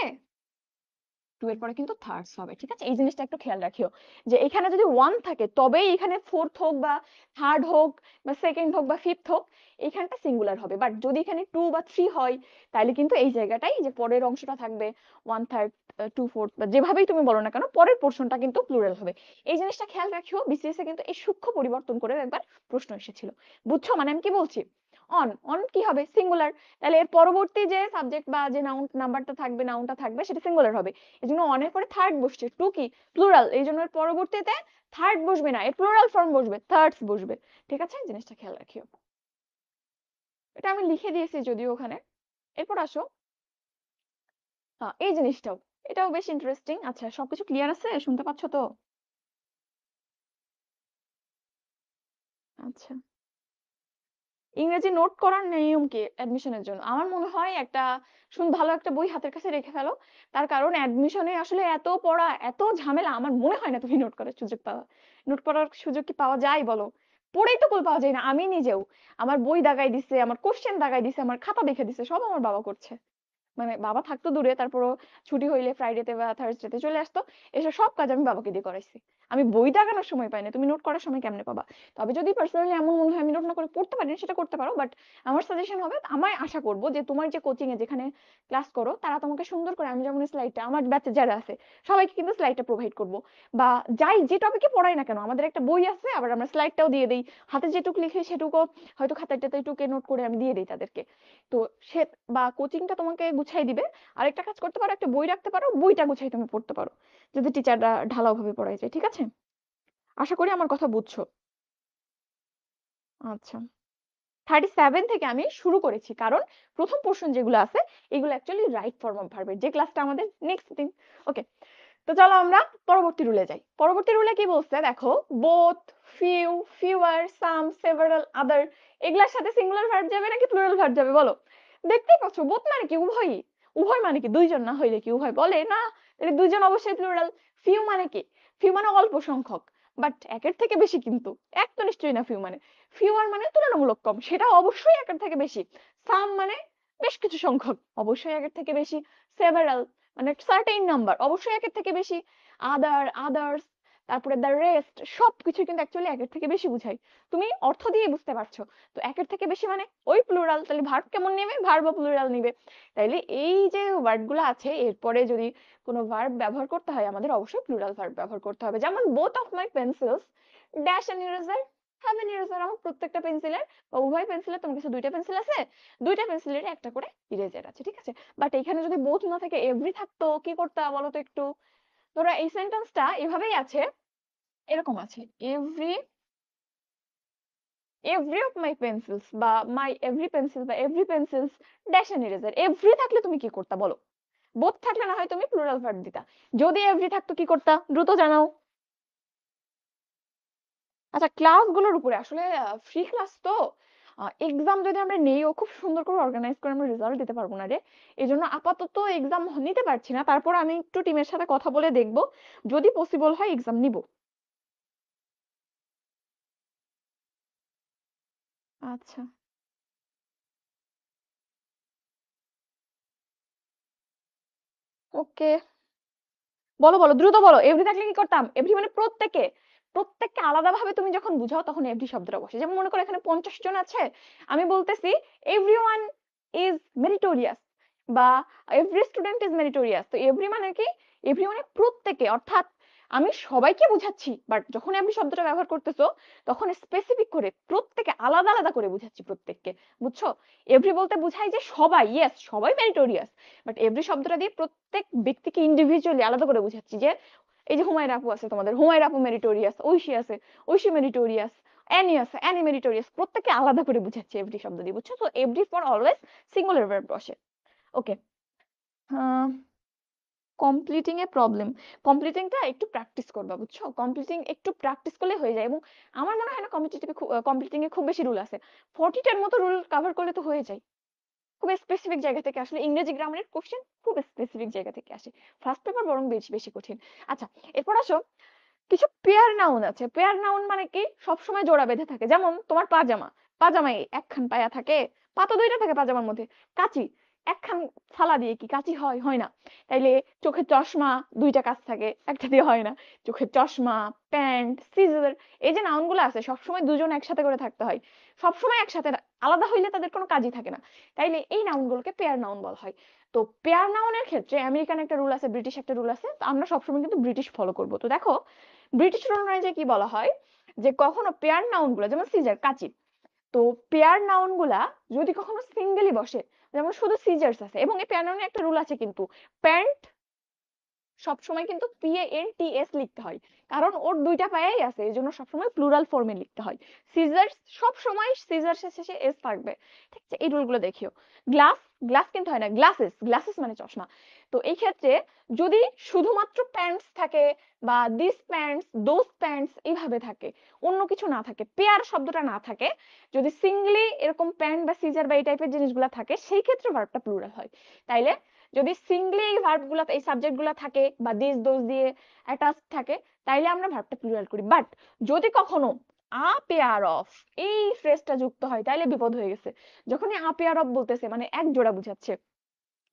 টু এর পরে কিন্তু থার্ডস হবে, ঠিক আছে? এই জিনিসটা একটু খেয়াল রাখিও, যে এখানে যদি ওয়ান থাকে তবেই এখানে ফোর্থ হোক বা থার্ড হোক বা সেকেন্ড হোক বা ফিফথ হোক, এইখানটা সিঙ্গুলার হবে। বাট যদি এখানে টু বা থ্রি হয়, তাহলে কিন্তু এই জায়গাটাই যে পরের অংশটা থাকবে, 1/3, 2/4 বা যেভাবেই তুমি বলো না কেন, পরের পোর্শনটা কিন্তু প্লুরাল হবে। এই জিনিসটা খেয়াল রাখিও, বিসিএস এ কিন্তু এই সূক্ষ্ম পরিবর্তন করে একবার প্রশ্ন এসেছিল। বুঝছো মানে আমি কি বলছি? অন অন কি হবে? সিঙ্গুলার। তাহলে এর পরবর্তী যে সাবজেক্ট বা যে নাউন নাম্বারটা থাকবে, নাউনটা থাকবে, সেটা সিঙ্গুলার হবে। এই জন্য অনের পরে থার্ড বসছে, টু কি প্লুরাল, এই জন্য এর পরবর্তীতে থার্ড বসবে না, এর প্লুরাল ফর্ম বসবে, থার্ডস বসবে। ঠিক আছে, জিনিসটা খেয়াল রাখিও। এটা আমি লিখে দিয়েছি যদিও ওখানে। এরপর আসো, হ্যাঁ এই জিনিসটাও, এটাও বেশ ইন্টারেস্টিং। আচ্ছা, সবকিছু ক্লিয়ার আছে? শুনতে পাচ্ছ তো? আচ্ছা, ইংরেজি নোট করার নিয়ম কি অ্যাডমিশনের জন্য? আমার মনে হয় একটা ভালো একটা বই হাতের কাছে রেখে ফেলো। তার কারণ অ্যাডমিশনে আসলে এত পড়া, এত ঝামেলা, আমার মনে হয় না তুমি নোট করার সুযোগ পাওয়া। নোট করার সুযোগ কি পাওয়া যায় বলো? পড়েই তো কুল পাওয়া যায় না। আমি নিজেও আমার বই দাগাই দিছে, আমার কোশ্চেন দাগাই দিছে, আমার খাতা দেখে দিছে, সব আমার বাবা করছে। মানে বাবা থাকতো দূরে, তারপরও ছুটি হইলে ফ্রাইডেতে বা থার্সডেতে চলে আসতো, এসে সব কাজ আমি বাবাকে দিয়ে করাইছি। আমি বই দাগানোর সময় পাই না, তুমি নোট করার সময় কেমনে পাবা? তবে যদি পার্সোনালি এমন মনে হয় আমি নোট না করে পড়তে পারি না, সেটা করতে পারো। বাট আমার সাজেশন হবে, আমি আশা করবো যে তোমার যে কোচিং এ যেখানে ক্লাস করো, তারা তোমাকে সুন্দর করে, আমি যেমন স্লাইডটা আমার ব্যাচে যারা আছে সবাইকে কিন্তু স্লাইডটা প্রোভাইড করবো। বা যাই যে টপিকে পড়াই না কেন, আমাদের একটা বই আছে, আবার আমরা স্লাইডটাও দিয়ে দিই। হাতে যেটুকু লিখে সেটুকু হয়তো খাতাটাতে টুকে নোট করে আমি দিয়ে দিই তাদেরকে। তো সে বা কোচিংটা তোমাকে গুছাই দিবে। আরেকটা কাজ করতে পারো, একটা বই রাখতে পারো, বইটা গুছাই তুমি পড়তে পারো, যদি টিচাররা ঢালাও ভাবে পড়ায় যায়। ঠিক আছে, আশা করি আমার কথা বুঝছো। আচ্ছা, 37 থেকে আমি শুরু করেছি, কারণ প্রথম পোর্শন যেগুলো আছে এগুলো অ্যাকচুয়ালি রাইট ফর্ম অফ ভার্বের, যে ক্লাসটা আমাদের নেক্সট দিন। ওকে, তো চলো আমরা পরবর্তী রুলে যাই। পরবর্তী রুলে কি বলছে দেখো, বোথ, ফিউ, ফিউয়ার, সাম, সেভারাল, আদার, এগুলার সাথে সিঙ্গুলার ভার্ব যাবে নাকি প্লুরাল ভার্ব যাবে বলো? দেখতেই পাচ্ছ, বোথ মানে কি উভয়ই। উভয় মানে কি দুইজন, না হইলে কি উভয় বলে না? তাহলে দুইজন অবশ্যই প্লুরাল। ফিউ মানে কি? ফিউ মানে অল্প সংখ্যক, বাট একের থেকে বেশি কিন্তু। এক তো নিশ্চয়ই না ফিউ মানে। ফিউয়ার মানে তুলনামূলক কম, সেটা অবশ্যই একের থেকে বেশি। সাম মানে বেশ কিছু সংখ্যক, অবশ্যই একের থেকে বেশি। সেভারাল মানে সার্টেইন নাম্বার, অবশ্যই একের থেকে বেশি। আদার, আদার্স, তারপরে দ্য রেস্ট, সবকিছু কিন্তু অ্যাকচুয়ালি একের থেকে বেশি বুঝায়। তুমি অর্থ দিয়ে বুঝতে পারছো। তো একের থেকে বেশি মানে ওই প্লুরাল, তাহলে ভার্ব কেমন নেবে? ভার্বও প্লুরাল নিবে। তাইলে এই যে ওয়ার্ড গুলো আছে, এরপরে যদি কোনো ভার্ব ব্যবহার করতে হয়, আমাদের অবশ্যই প্লুরাল ভার্ব ব্যবহার করতে হবে। যেমন both of my pencils dash N eraser have an eraser, আমার প্রত্যেকটা পেন্সিলের বা উভয় পেন্সিলের, তোমার কাছে দুইটা পেন্সিল আছে, দুইটা পেন্সিলের একটা করে ইরেজার আছে। ঠিক আছে, বাট এখানে যদি বোথ না থেকে এভরি থাকতো, কি করতে বলো তো একটু? ধরো এই সেন্টেন্সটা এভাবেই আছে, এরকম আছে, every every of my pencils বা মাই এভরি পেন্সিল বা every pencils dash N eraser. Every থাকলে তুমি কি করতে বলো? বোথ থাকলে না হয় তুমি প্লুরাল ভার্ব দিতা, যদি এভরি থাকতো কি করতা দ্রুত জানাও। আচ্ছা, ক্লাসগুলোর উপরে আসলে ফ্রি ক্লাস তো, এক্সাম যদি আমরা নেইও, খুব সুন্দর করে অর্গানাইজ করে আমরা রেজাল্ট দিতে পারবো না রে। এই জন্য আপাতত এক্সাম নিতে পারছি না, তারপর আমি একটু টিমের সাথে কথা বলে দেখবো, যদি পসিবল হয় এক্সাম নিব। আচ্ছা, ওকে, বলো বলো দ্রুত বলো, এভরি থাকলে কি করতাম? এভরি মানে প্রত্যেকে, প্রত্যেককে আলাদা ভাবে তুমি যখন বুঝাও তখন এভরি শব্দটা বসে। যেমন মনে করো এখানে 50 জন আছে, আমি বলতেছি এভরিওয়ান ইজ মেরিটোরিয়াস বা এভরি স্টুডেন্ট ইজ মেরিটোরিয়াস। তো এভরি মানে কি? এভরি মানে প্রত্যেকে, অর্থাৎ আমি সবাইকে বুঝাচ্ছি, বাট যখন এভরি শব্দটা ব্যবহার করতেছো তখন স্পেসিফিক করে প্রত্যেকে আলাদা আলাদা করে বুঝাচ্ছি প্রত্যেককে। বুঝছো? এভরি বলতে বুঝাই যে সবাই, ইয়েস সবাই মেরিটোরিয়াস, বাট এভরি শব্দটা দিয়ে প্রত্যেক ব্যক্তিকে ইন্ডিভিজুয়ালি আলাদা করে বুঝাচ্ছি। যে এই যে হুমায়রা আপু আছে, তোমাদের হুমায়রা আপু মেরিটোরিয়াস, ঐশী আছে, ঐশী মেরিটোরিয়াস, অ্যানি আছে, অ্যানি মেরিটোরিয়াস, প্রত্যেককে আলাদা করে বুঝাচ্ছি এভরি শব্দ দিয়ে। বুঝছো? তো every for always singular verb বসে। ওকে, কমপ্লিটিং এ প্রবলেম, কমপ্লিটিংটা একটু প্র্যাকটিস করবা। বুঝছো? কমপ্লিটিং একটু প্র্যাকটিস করলে হয়ে যায়। এবং আমার মনে হয় না কম্পিটিটিভে কমপ্লিটিং এ খুব বেশি রুল আছে, 40টার মতো রুল কভার করলে তো হয়ে যায়। খুব স্পেসিফিক জায়গা থেকে আসলে ইংরেজি গ্রামারের কোশ্চেন খুব স্পেসিফিক জায়গা থেকে আসে। ফার্স্ট পেপার বরং বেশি বেশি কঠিন। আচ্ছা, এরপর আসো কিছু পেয়ার নাউন আছে। পেয়ার নাউন মানে কি সবসময় জোড়া বেঁধে থাকে। যেমন তোমার পাজামা, পাজামায় একখান পায়া থাকে, পা তো দুইটা থাকে পাজামার মধ্যে। কাঁচি, একখান থালা দিয়ে কি কাঁচি হয়? হয় না। তাইলে চোখের চশমা, দুইটা কাজ থাকে, একটা দিয়ে হয় না। চোখের চশমা, প্যান্ট, সিজার, এই যে নাউন গুলো আছে সবসময় দুজন একসাথে করে থাকতে হয়। সবসময় একসাথে, আলাদা হইলে তাদের কোনো কাজই থাকে না। তাইলে এই নাউন গুলোকে পেয়ার নাউন বলা হয়। তো পেয়ার নাউনের ক্ষেত্রে আমেরিকান একটা রুল আছে, ব্রিটিশ একটা রুল আছে, তো আমরা সবসময় কিন্তু ব্রিটিশ ফলো করবো। তো দেখো ব্রিটিশ রুল অনুযায়ী কি বলা হয়, যে কখনো পেয়ার নাউন গুলা, যেমন সিজার, কাঁচি, তো পেয়ার নাউন গুলা যদি কখনো সিঙ্গেলি বসে, যেমন শুধু সিজার্স আছে, এবং এই পেয়ার নাউনের একটা রুল আছে কিন্তু, প্যান্ট সবসময় কিন্তু PANTS লিখতে হয়, কারণ ওর দুইটা পায়াই আছে, এই জন্য সবসময় প্লুরাল ফর্মে লিখতে হয়। সিজার্স সবসময় সিজার্সের শেষে এস থাকবে, ঠিক আছে? এই রুলগুলো দেখিও। গ্লাস, গ্লাস কিন্তু হয় না, গ্লাসেস, গ্লাসেস মানে চশমা। তো এই ক্ষেত্রে যদি শুধুমাত্র প্যান্টস থাকে, বা দিস প্যান্টস, দোজ প্যান্টস এইভাবে থাকে, অন্য কিছু না থাকে, পেয়ার শব্দটা না থাকে, যদি সিঙ্গলি এরকম প্যান্ট বা সিজার বা এই টাইপের জিনিসগুলো থাকে, সেই ক্ষেত্রে ভার্বটা প্লুরাল হয়। তাইলে যদি সিঙ্গলি এই ভার্ব গুলা, এই সাবজেক্ট গুলা থাকে, বা দিস দোজ দিয়ে অ্যাটাচ থাকে, তাইলে আমরা ভার্বটা প্লুরাল করি। বাট যদি কখনো আ পেয়ার অফ এই ফ্রেজটা যুক্ত হয়, তাইলে বিপদ হয়ে গেছে। যখনই আ পেয়ার অফ বলতেছে মানে এক জোড়া বুঝাচ্ছে,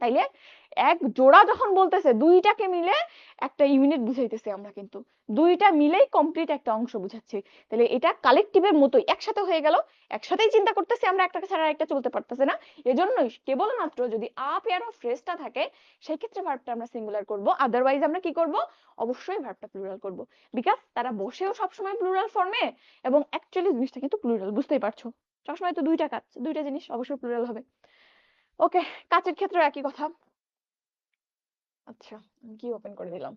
তাইলে এক জোড়া যখন বলতেছে, দুইটাকে মিলে একটা ইউনিট বুঝাইতেছে আমরা, কিন্তু দুইটা মিলেই কমপ্লিট একটা অংশ বুঝাচ্ছি। তাহলে এটা কালেকটিভের মতোই একসাথে হয়ে গেল, একসাথেই চিন্তা করতেছি আমরা, একটাকে ছাড়া একটা চলতে পারতেছে না। এজন্যই কেবলমাত্র যদি আ পেয়ার অফ ফ্রেজটা থাকে, সেই ক্ষেত্রে ভার্বটা আমরা সিঙ্গুলার করব, আদারওয়াইজ আমরা কি করব, অবশ্যই ভার্বটা প্লুরাল করব। বিকজ তারা বসেও সবসময় প্লুরাল ফর্মে, এবং অ্যাকচুয়ালি জিনিসটা কিন্তু প্লুরাল, বুঝতেই পারছো? সবসময় তো দুইটা কাজ, দুইটা জিনিস অবশ্যই প্লুরাল হবে। ওকে, কাজের ক্ষেত্রেও একই কথা। আচ্ছা, আমি কি ওপেন করে দিলাম?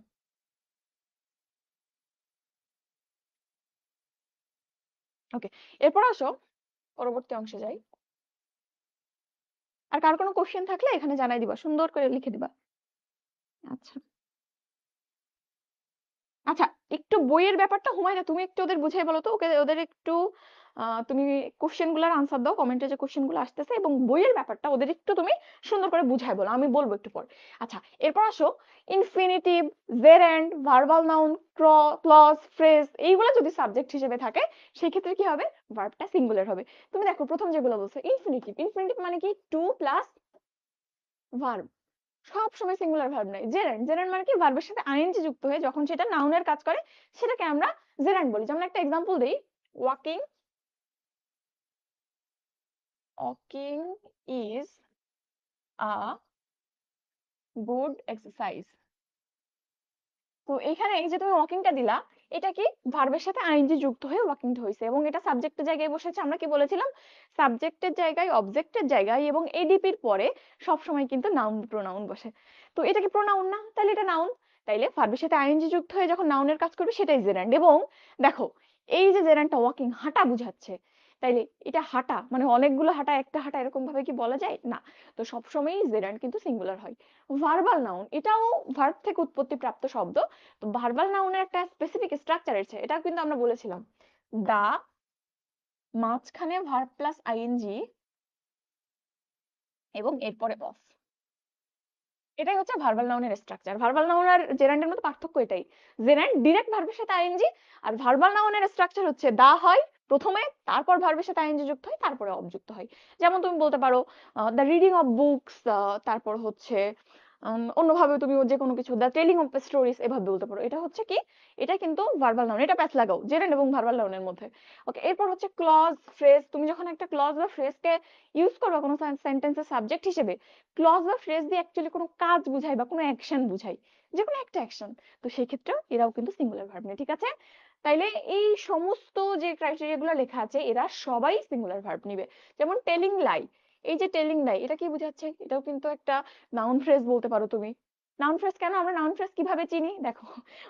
ওকে, এরপর আসো পরবর্তী অংশে যাই। আর কার কোনো কোশ্চেন থাকলে এখানে জানাই দিবা, সুন্দর করে লিখে দিবা। আচ্ছা আচ্ছা, একটু বইয়ের ব্যাপারটা হুমায়রা তুমি একটু ওদের বুঝাই বলো তো, ওকে, ওদের একটু তুমি কোশ্চেন গুলার আনসার দাও, কমেন্টে যে কোশ্চেন গুলো আসতেছে, এবং বইয়ের ব্যাপারটা ওদের একটু তুমি সুন্দর করে বুঝাই বলো, আমি বলবো একটু পর। আচ্ছা, এরপর আসো infinitive, gerund, verbal noun, clause, phrase, এইগুলো যদি সাবজেক্ট হিসেবে থাকে, সেই ক্ষেত্রে কি হবে, ভার্বটা সিঙ্গুলার হবে। তুমি দেখো প্রথম যেগুলো বলছো, ইনফিনিটিভ, ইনফিনিটিভ মানে কি টু প্লাস ভার্ব, সব সময় সিঙ্গুলার ভার্ব নাই। জেরান্ড, জেরান্ড মানে কি ভার্বের সাথে আইএনজি যুক্ত হয়ে যখন সেটা নাউনের কাজ করে, সেটাকে আমরা জেরান্ড বলি। যেমন একটা এক্সাম্পল দেই, walking, walking is a good exercise. তো এখানে এই যে তুমি ওয়াকিংটা দিলা, এটা কি ভার্বের সাথে আইএনজি যুক্ত হয়ে ওয়াকিংটা হয়েছে, এবং এটা সাবজেক্টের জায়গায় বসেছে। আমরা কি বলেছিলাম, সাবজেক্টের জায়গায়, অবজেক্টের জায়গায় এবং এডিপির পরে সব সময় কিন্তু নাউন প্রোনাউন বসে। তো এটা কি প্রোনাউন না? তাহলে এটা নাউন। তাইলে ভার্বের সাথে আইএনজি যুক্ত হয়ে যখন নাউনের কাজ করবে, সেটাই জেরান্ড। এবং দেখো এই যে জেরান্ডটা ওয়াকিং, হাঁটা বুঝাচ্ছে, তাইলে এটা হাঁটা মানে অনেকগুলো হাঁটা, একটা হাঁটা, এরকম ভাবে কি বলা যায় না। তো সবসময়ই জেরান্ড কিন্তু সিঙ্গুলার হয়। ভার্বাল নাউন, এটাও ভার্ব থেকে উৎপত্তি প্রাপ্ত শব্দ। তো ভার্বাল নাউনের একটা স্পেসিফিক স্ট্রাকচার আছে, এটা কিন্তু আমরা বলেছিলাম, দা, মাঝখানে ভার্ব প্লাস আইএনজি, এবং এরপরে অফ। এটাই হচ্ছে ভার্বাল নাউনের স্ট্রাকচার। ভার্বাল নাউন আর জেরান্ডের মধ্যে পার্থক্য এটাই, জেরান্ড ডিরেক্ট ভার্বের সাথে আইএনজি, আর ভার্বাল নাউনের স্ট্রাকচার হচ্ছে দা হয় প্রথমে, তারপর ভার্বের সাথে আইএনজি যুক্ত হয়, তারপরে অব যুক্ত হয়। যেমন তুমি বলতে পারো দ্য রিডিং অফ বুকস, তারপর হচ্ছে অন্যভাবে তুমি যে কোনো কিছু, দ্য টেলিং অফ স্টোরিজ, এভাবে বলতে পারো। এটা হচ্ছে কি, এটা কিন্তু ভার্বাল নাউন, এটা প্যাচ লাগাও জেরান্ড এবং ভার্বাল নাউনের মধ্যে। ওকে, এরপর হচ্ছে ক্লজ, ফ্রেজ। তুমি যখন একটা ক্লজ বা ফ্রেজকে ইউজ করবে কোনো সেন্টেন্সের সাবজেক্ট হিসেবে, ক্লজ বা ফ্রেজ দিয়ে অ্যাকচুয়ালি কোনো কাজ বুঝাই বা কোনো অ্যাকশন বুঝাই, যে কোনো একটা অ্যাকশন। তো সেই ক্ষেত্রেও এরাও কিন্তু সিঙ্গুলার ভার্ব নেই, ঠিক আছে? তাইলে এই সমস্ত যে ক্রাইটেরিয়া গুলো লেখা আছে, এরা সবাই সিঙ্গুলার ভার্ব নিবে। যেমন টেলিং লাই, এই যে টেলিং লাই, এটা কি বুঝাচ্ছে? এটাও কিন্তু একটা নাউন ফ্রেজ বলতে পারো তুমি। নাউন ফ্রেজ কেন, আমরা নাউন ফ্রেজ কিভাবে চিনি দেখো,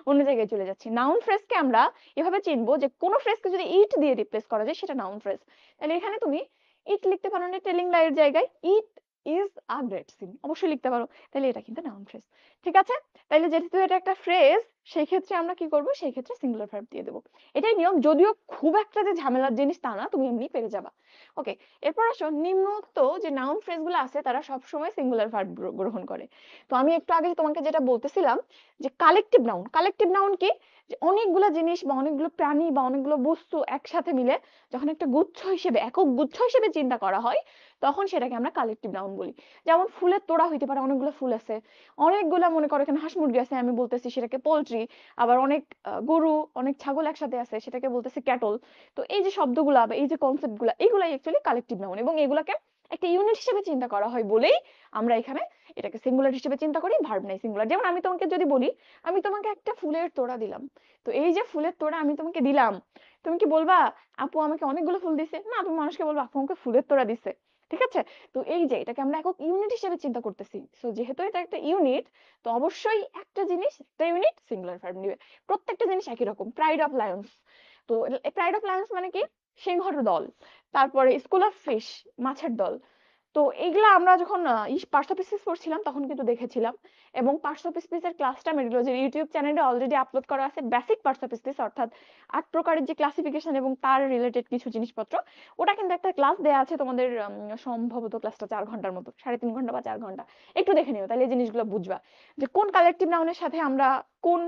অন্য জায়গায় চলে যাচ্ছি। নাউন ফ্রেজকে আমরা এভাবে চিনবো যে কোনো ফ্রেজকে যদি ইট দিয়ে রিপ্লেস করা যায়, সেটা নাউন ফ্রেজ। তাহলে এখানে তুমি ইট লিখতে পারো না টেলিং লাই এর জায়গায়, it is a great sin অবশ্যই লিখতে পারো, তাহলে এটা কিন্তু নাউন ফ্রেজ। ঠিক আছে? তাইলে যেহেতু এটা একটা ফ্রেজ, সেই ক্ষেত্রে আমরা কি করব, সেই ক্ষেত্রে সিঙ্গুলার ভার্ব দিয়ে দেবো। এটাই নিয়ম, যদিও খুব একটা যে ঝামেলার জিনিস তা না, তুমি এমনি পেরে যাবা। ওকে, এরপর আসো, নিম্নোক্ত যে নাউন ফ্রেজ গুলো আছে তারা সবসময় সিঙ্গুলার ভার্ব গ্রহণ করে। তো আমি একটু আগে তোমাকে যেটা বলতেছিলাম যে কালেকটিভ নাউন কি, যে অনেকগুলো জিনিস বা অনেকগুলো প্রাণী বা অনেকগুলো বস্তু একসাথে মিলে যখন একটা গুচ্ছ হিসেবে, একক গুচ্ছ হিসেবে চিন্তা করা হয়, তখন সেটাকে আমরা কালেকটিভ নাউন বলি। যেমন ফুলের তোড়া হইতে পারে, অনেকগুলো ফুল আছে, অনেকগুলা, মনে করো এখানে হাঁস মুরগি আছে, আমি বলতেছি সেটাকে পোল্ট্রি। আবার অনেক গরু, অনেক ছাগল একসাথে আছে, সেটাকে বলতেছি ক্যাটল। তো এই যে শব্দগুলা বা এই যে কনসেপ্ট গুলা, এগুলাই অ্যাকচুয়ালি কালেকটিভ নাউন, এবং এগুলাকে একটা ইউনিট হিসেবে চিন্তা করা হয় বলেই আমরা এখানে এটাকে সিঙ্গুলার হিসেবে চিন্তা করি, ভার্ব নাই সিঙ্গুলার। যেমন আমি তোমাকে যদি বলি, আমি তোমাকে একটা ফুলের তোড়া দিলাম, তো এই যে ফুলের তোড়া আমি তোমাকে দিলাম, তুমি কি বলবা আপু আমাকে অনেকগুলো ফুল দিছে? না, তুমি মানুষকে বলবা আপু আমাকে ফুলের তোড়া দিছে। ঠিক আছে? তো এই যে এটাকে আমরা একক ইউনিট হিসেবে চিন্তা করতেছি, সো যেহেতু এটা একটা ইউনিট, তো অবশ্যই একটা জিনিস, একটা ইউনিট সিঙ্গুলার ভার্ব নিবে। প্রত্যেকটা জিনিস একই রকম। প্রাইড অফ লায়ন্স, তো প্রাইড অফ লায়ন্স মানে কি, সিংহর দল। তারপরে স্কুল অফ ফিশ, মাছের দল। তো এইগুলা আমরা যখন পার্টস অফ স্পিচ পড়ছিলাম তখন কিন্তু দেখেছিলাম, এবং পার্টস অফ স্পিচ এর ক্লাসটা মেডিলোজির ইউটিউব চ্যানেলে অলরেডি আপলোড করা আছে, বেসিক পার্টস অফ স্পিচ, অর্থাৎ 8 প্রকারের যে ক্লাসিফিকেশন এবং তার রিলেটেড কিছু জিনিসপত্র। ওটা কিন্তু একটা ক্লাস দেয়া আছে তোমাদের, সম্ভবত ক্লাসটা 4 ঘন্টার মতো, 3.5 ঘন্টা বা 4 ঘন্টা। একটু দেখে নিও, তাহলে এই জিনিসগুলো বুঝবা যে কোন কালেকটিভ নাউনের সাথে আমরা কোন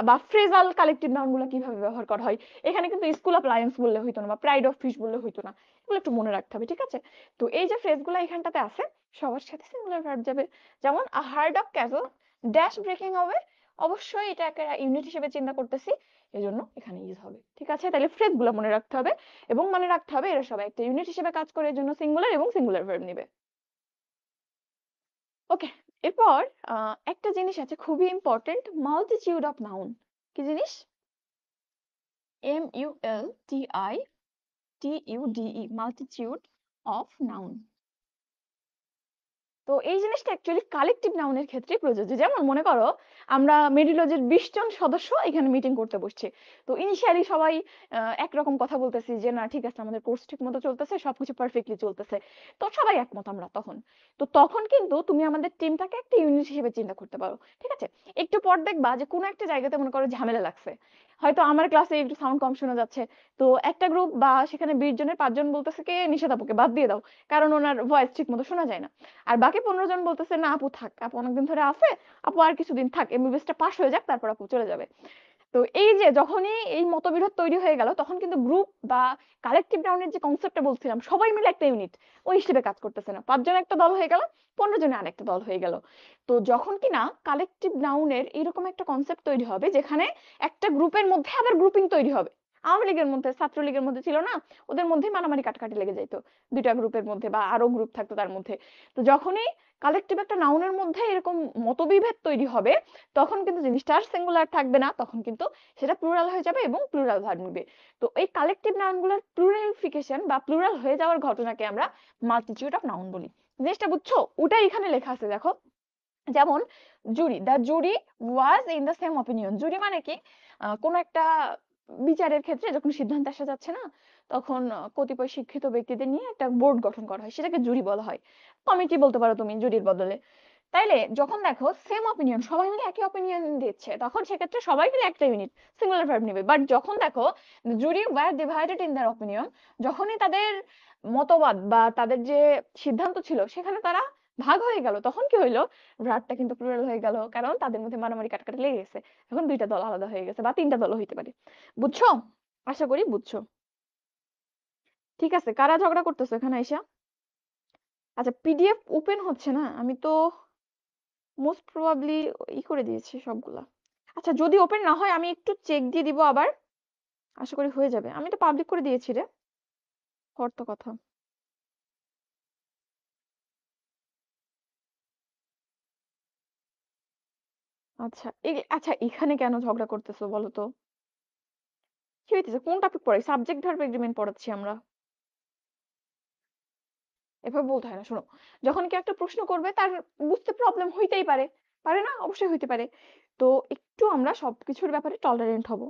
বা ফ্রেজাল কালেকটিভ নাউন গুলো কিভাবে ব্যবহার করা হয়। এখানে কিন্তু স্কুল অফ লায়ন্স বললে হইতো না, বা প্রাইড অফ ফিশ বললে হইতো না। এগুলো একটু মনে রাখতে হবে, ঠিক আছে? তো এই যে ফ্রেজগুলো এখানটাতে আছে, সবার সাথে সিঙ্গুলার ভার্ব যাবে। যেমন a herd of cattle dash breaking হবে, অবশ্যই এটা একটা ইউনিট হিসেবে চিন্তা করতেছি, এজন্য এখানে ইউজ হবে। ঠিক আছে? তাহলে ফ্রেজগুলো মনে রাখতে হবে, এবং মনে রাখতে হবে এরা সবাই একটা ইউনিট হিসেবে কাজ করে, এজন্য সিঙ্গুলার এবং সিঙ্গুলার ভার্ব নিবে। ওকে, এরপর একটা জিনিস আছে খুবই ইম্পর্টেন্ট, মাল্টিটিউড অফ নাউন। কি জিনিস? MULTITUDE, multitude of noun. তো এই জিনিসটা অ্যাকচুয়ালি কালেকটিভ নাউনের ক্ষেত্রে প্রযোজ্য। যেমন মনে করো আমরা মেডিলজির 20 জন সদস্য এখানে মিটিং করতে বসছি। তো ইনিশিয়ালি সবাই একরকম কথা বলতেছি যে না ঠিক আছে, আমাদের কোর্স ঠিক মতো চলতেছে, সবকিছু পারফেক্টলি চলতেছে। তো সবাই একমত আমরা তখন। তো তখন কিন্তু তুমি আমাদের টিমটাকে একটা ইউনিট হিসেবে চিন্তা করতে পারো। ঠিক আছে? একটু পর দেখবা যে কোনো একটা জায়গাতে মনে করো ঝামেলা লাগছে। হয়তো আমার ক্লাসে একটু সাউন্ড কম শোনা যাচ্ছে। তো একটা গ্রুপ বা সেখানে 20 জনের 5 জন বলতেছে কে নিশাত আপুকে বাদ দিয়ে দাও, কারণ ওনার ভয়েস ঠিক মতো শোনা যায় না। আর বাকি 15 জন বলতেছে না আপু থাক, আপু অনেকদিন ধরে আছে, আপু আর কিছুদিন থাক, এমবিবিএস টা পাস হয়ে যাক, তারপর আপু চলে যাবে। তো এই যে যখনই এই মতবিরোধ তৈরি হয়ে গেল, তখন কিন্তু গ্রুপ বা কালেকটিভ নাউনের যে কনসেপ্টটা বলছিলাম, সবাই মিলে একটা ইউনিট ওই হিসেবে কাজ করতেছে না, 5 জন একটা দল হয়ে গেল, 15 জনে আরেকটা দল হয়ে গেল। তো যখন কিনা কালেকটিভ নাউনের এরকম একটা কনসেপ্ট তৈরি হবে, যেখানে একটা গ্রুপের মধ্যে আবার গ্রুপিং তৈরি হবে। আওয়ামী লীগের মধ্যে, ছাত্রলীগের মধ্যে ছিল না, ওদের মধ্যে মারামারি কাটাকাটি লেগে যাইতো দুইটা গ্রুপের মধ্যে, বা আরো গ্রুপ থাকতো তার মধ্যে। তো যখনই কালেকটিভ একটা নাউনের মধ্যে এরকম মতবিভেদ তৈরি হবে, তখন কিন্তু জিনিসটা আর সিঙ্গুলার থাকবে না, তখন কিন্তু সেটা প্লুরাল হয়ে যাবে এবং প্লুরাল ভার্ব নিবে। তো এই কালেকটিভ নাউনগুলোর প্লুরালিফিকেশন বা প্লুরাল হয়ে যাওয়ার ঘটনাকে আমরা মাল্টিটিউড অফ নাউন বলি। জিনিসটা বুঝছো? ওটাই এখানে লেখা আছে, দেখো। যেমন jury, the jury was in the same opinion. Jury মানে কি, কোন একটা বিচারের ক্ষেত্রে যখন সিদ্ধান্ত আসা যাচ্ছে না, তখন কতিপয় শিক্ষিত ব্যক্তিদের নিয়ে একটা বোর্ড গঠন করা হয়, সেটাকে জুরি বলা হয়। কমিটি বলতে পারো তুমি জুরির বদলে। তাইলে যখন দেখো সেম অপিনিয়ন, সবাই মিলে একই অপিনিয়ন দিচ্ছে, তখন সেক্ষেত্রে সবাই মিলে একটা ইউনিট সিঙ্গুলার ভার্ব নেবে। বাট যখন দেখো jury were divided in their opinion, যখনই তাদের মতবাদ বা তাদের যে সিদ্ধান্ত ছিল সেখানে তারা ভাগ হয়ে গেল, তখন কি হইলো, ভার্বটা কিন্তু প্লুরাল হয়ে গেল, কারণ তাদের মধ্যে মারামারি কাটাকাটি লেগে গেছে। এখন দুইটা দল আলাদা হয়ে গেছে, বা তিনটা দলও হইতে পারে। বুঝছো? আশা করি বুঝছো। ঠিক আছে, কারা ঝগড়া করতেছো এখানে আইসা? আচ্ছা, পিডিএফ ওপেন হচ্ছে না, আমি তো মোস্ট প্রবাবলি করে দিয়েছি সবগুলা। আচ্ছা, যদি ওপেন না হয় আমি একটু চেক দিয়ে দিব আবার, আশা করি হয়ে যাবে। আমি তো পাবলিক করে দিয়েছি রে, হওয়ার তো কথা। আচ্ছা, আচ্ছা, এখানে কেন ঝগড়া করতেছো বলো তো? কি হইতেছে? কোন টপিক পড়াই? সাবজেক্ট ভার্ব এগ্রিমেন্ট পড়াচ্ছি আমরা। এভাবে বলতে হয় না, শোনো। যখন কেউ একটা প্রশ্ন করবে, তার বুঝতে প্রবলেম হইতেই পারে, পারে না? অবশ্যই হইতে পারে। তো একটু আমরা সবকিছুর ব্যাপারে টলারেন্ট হব।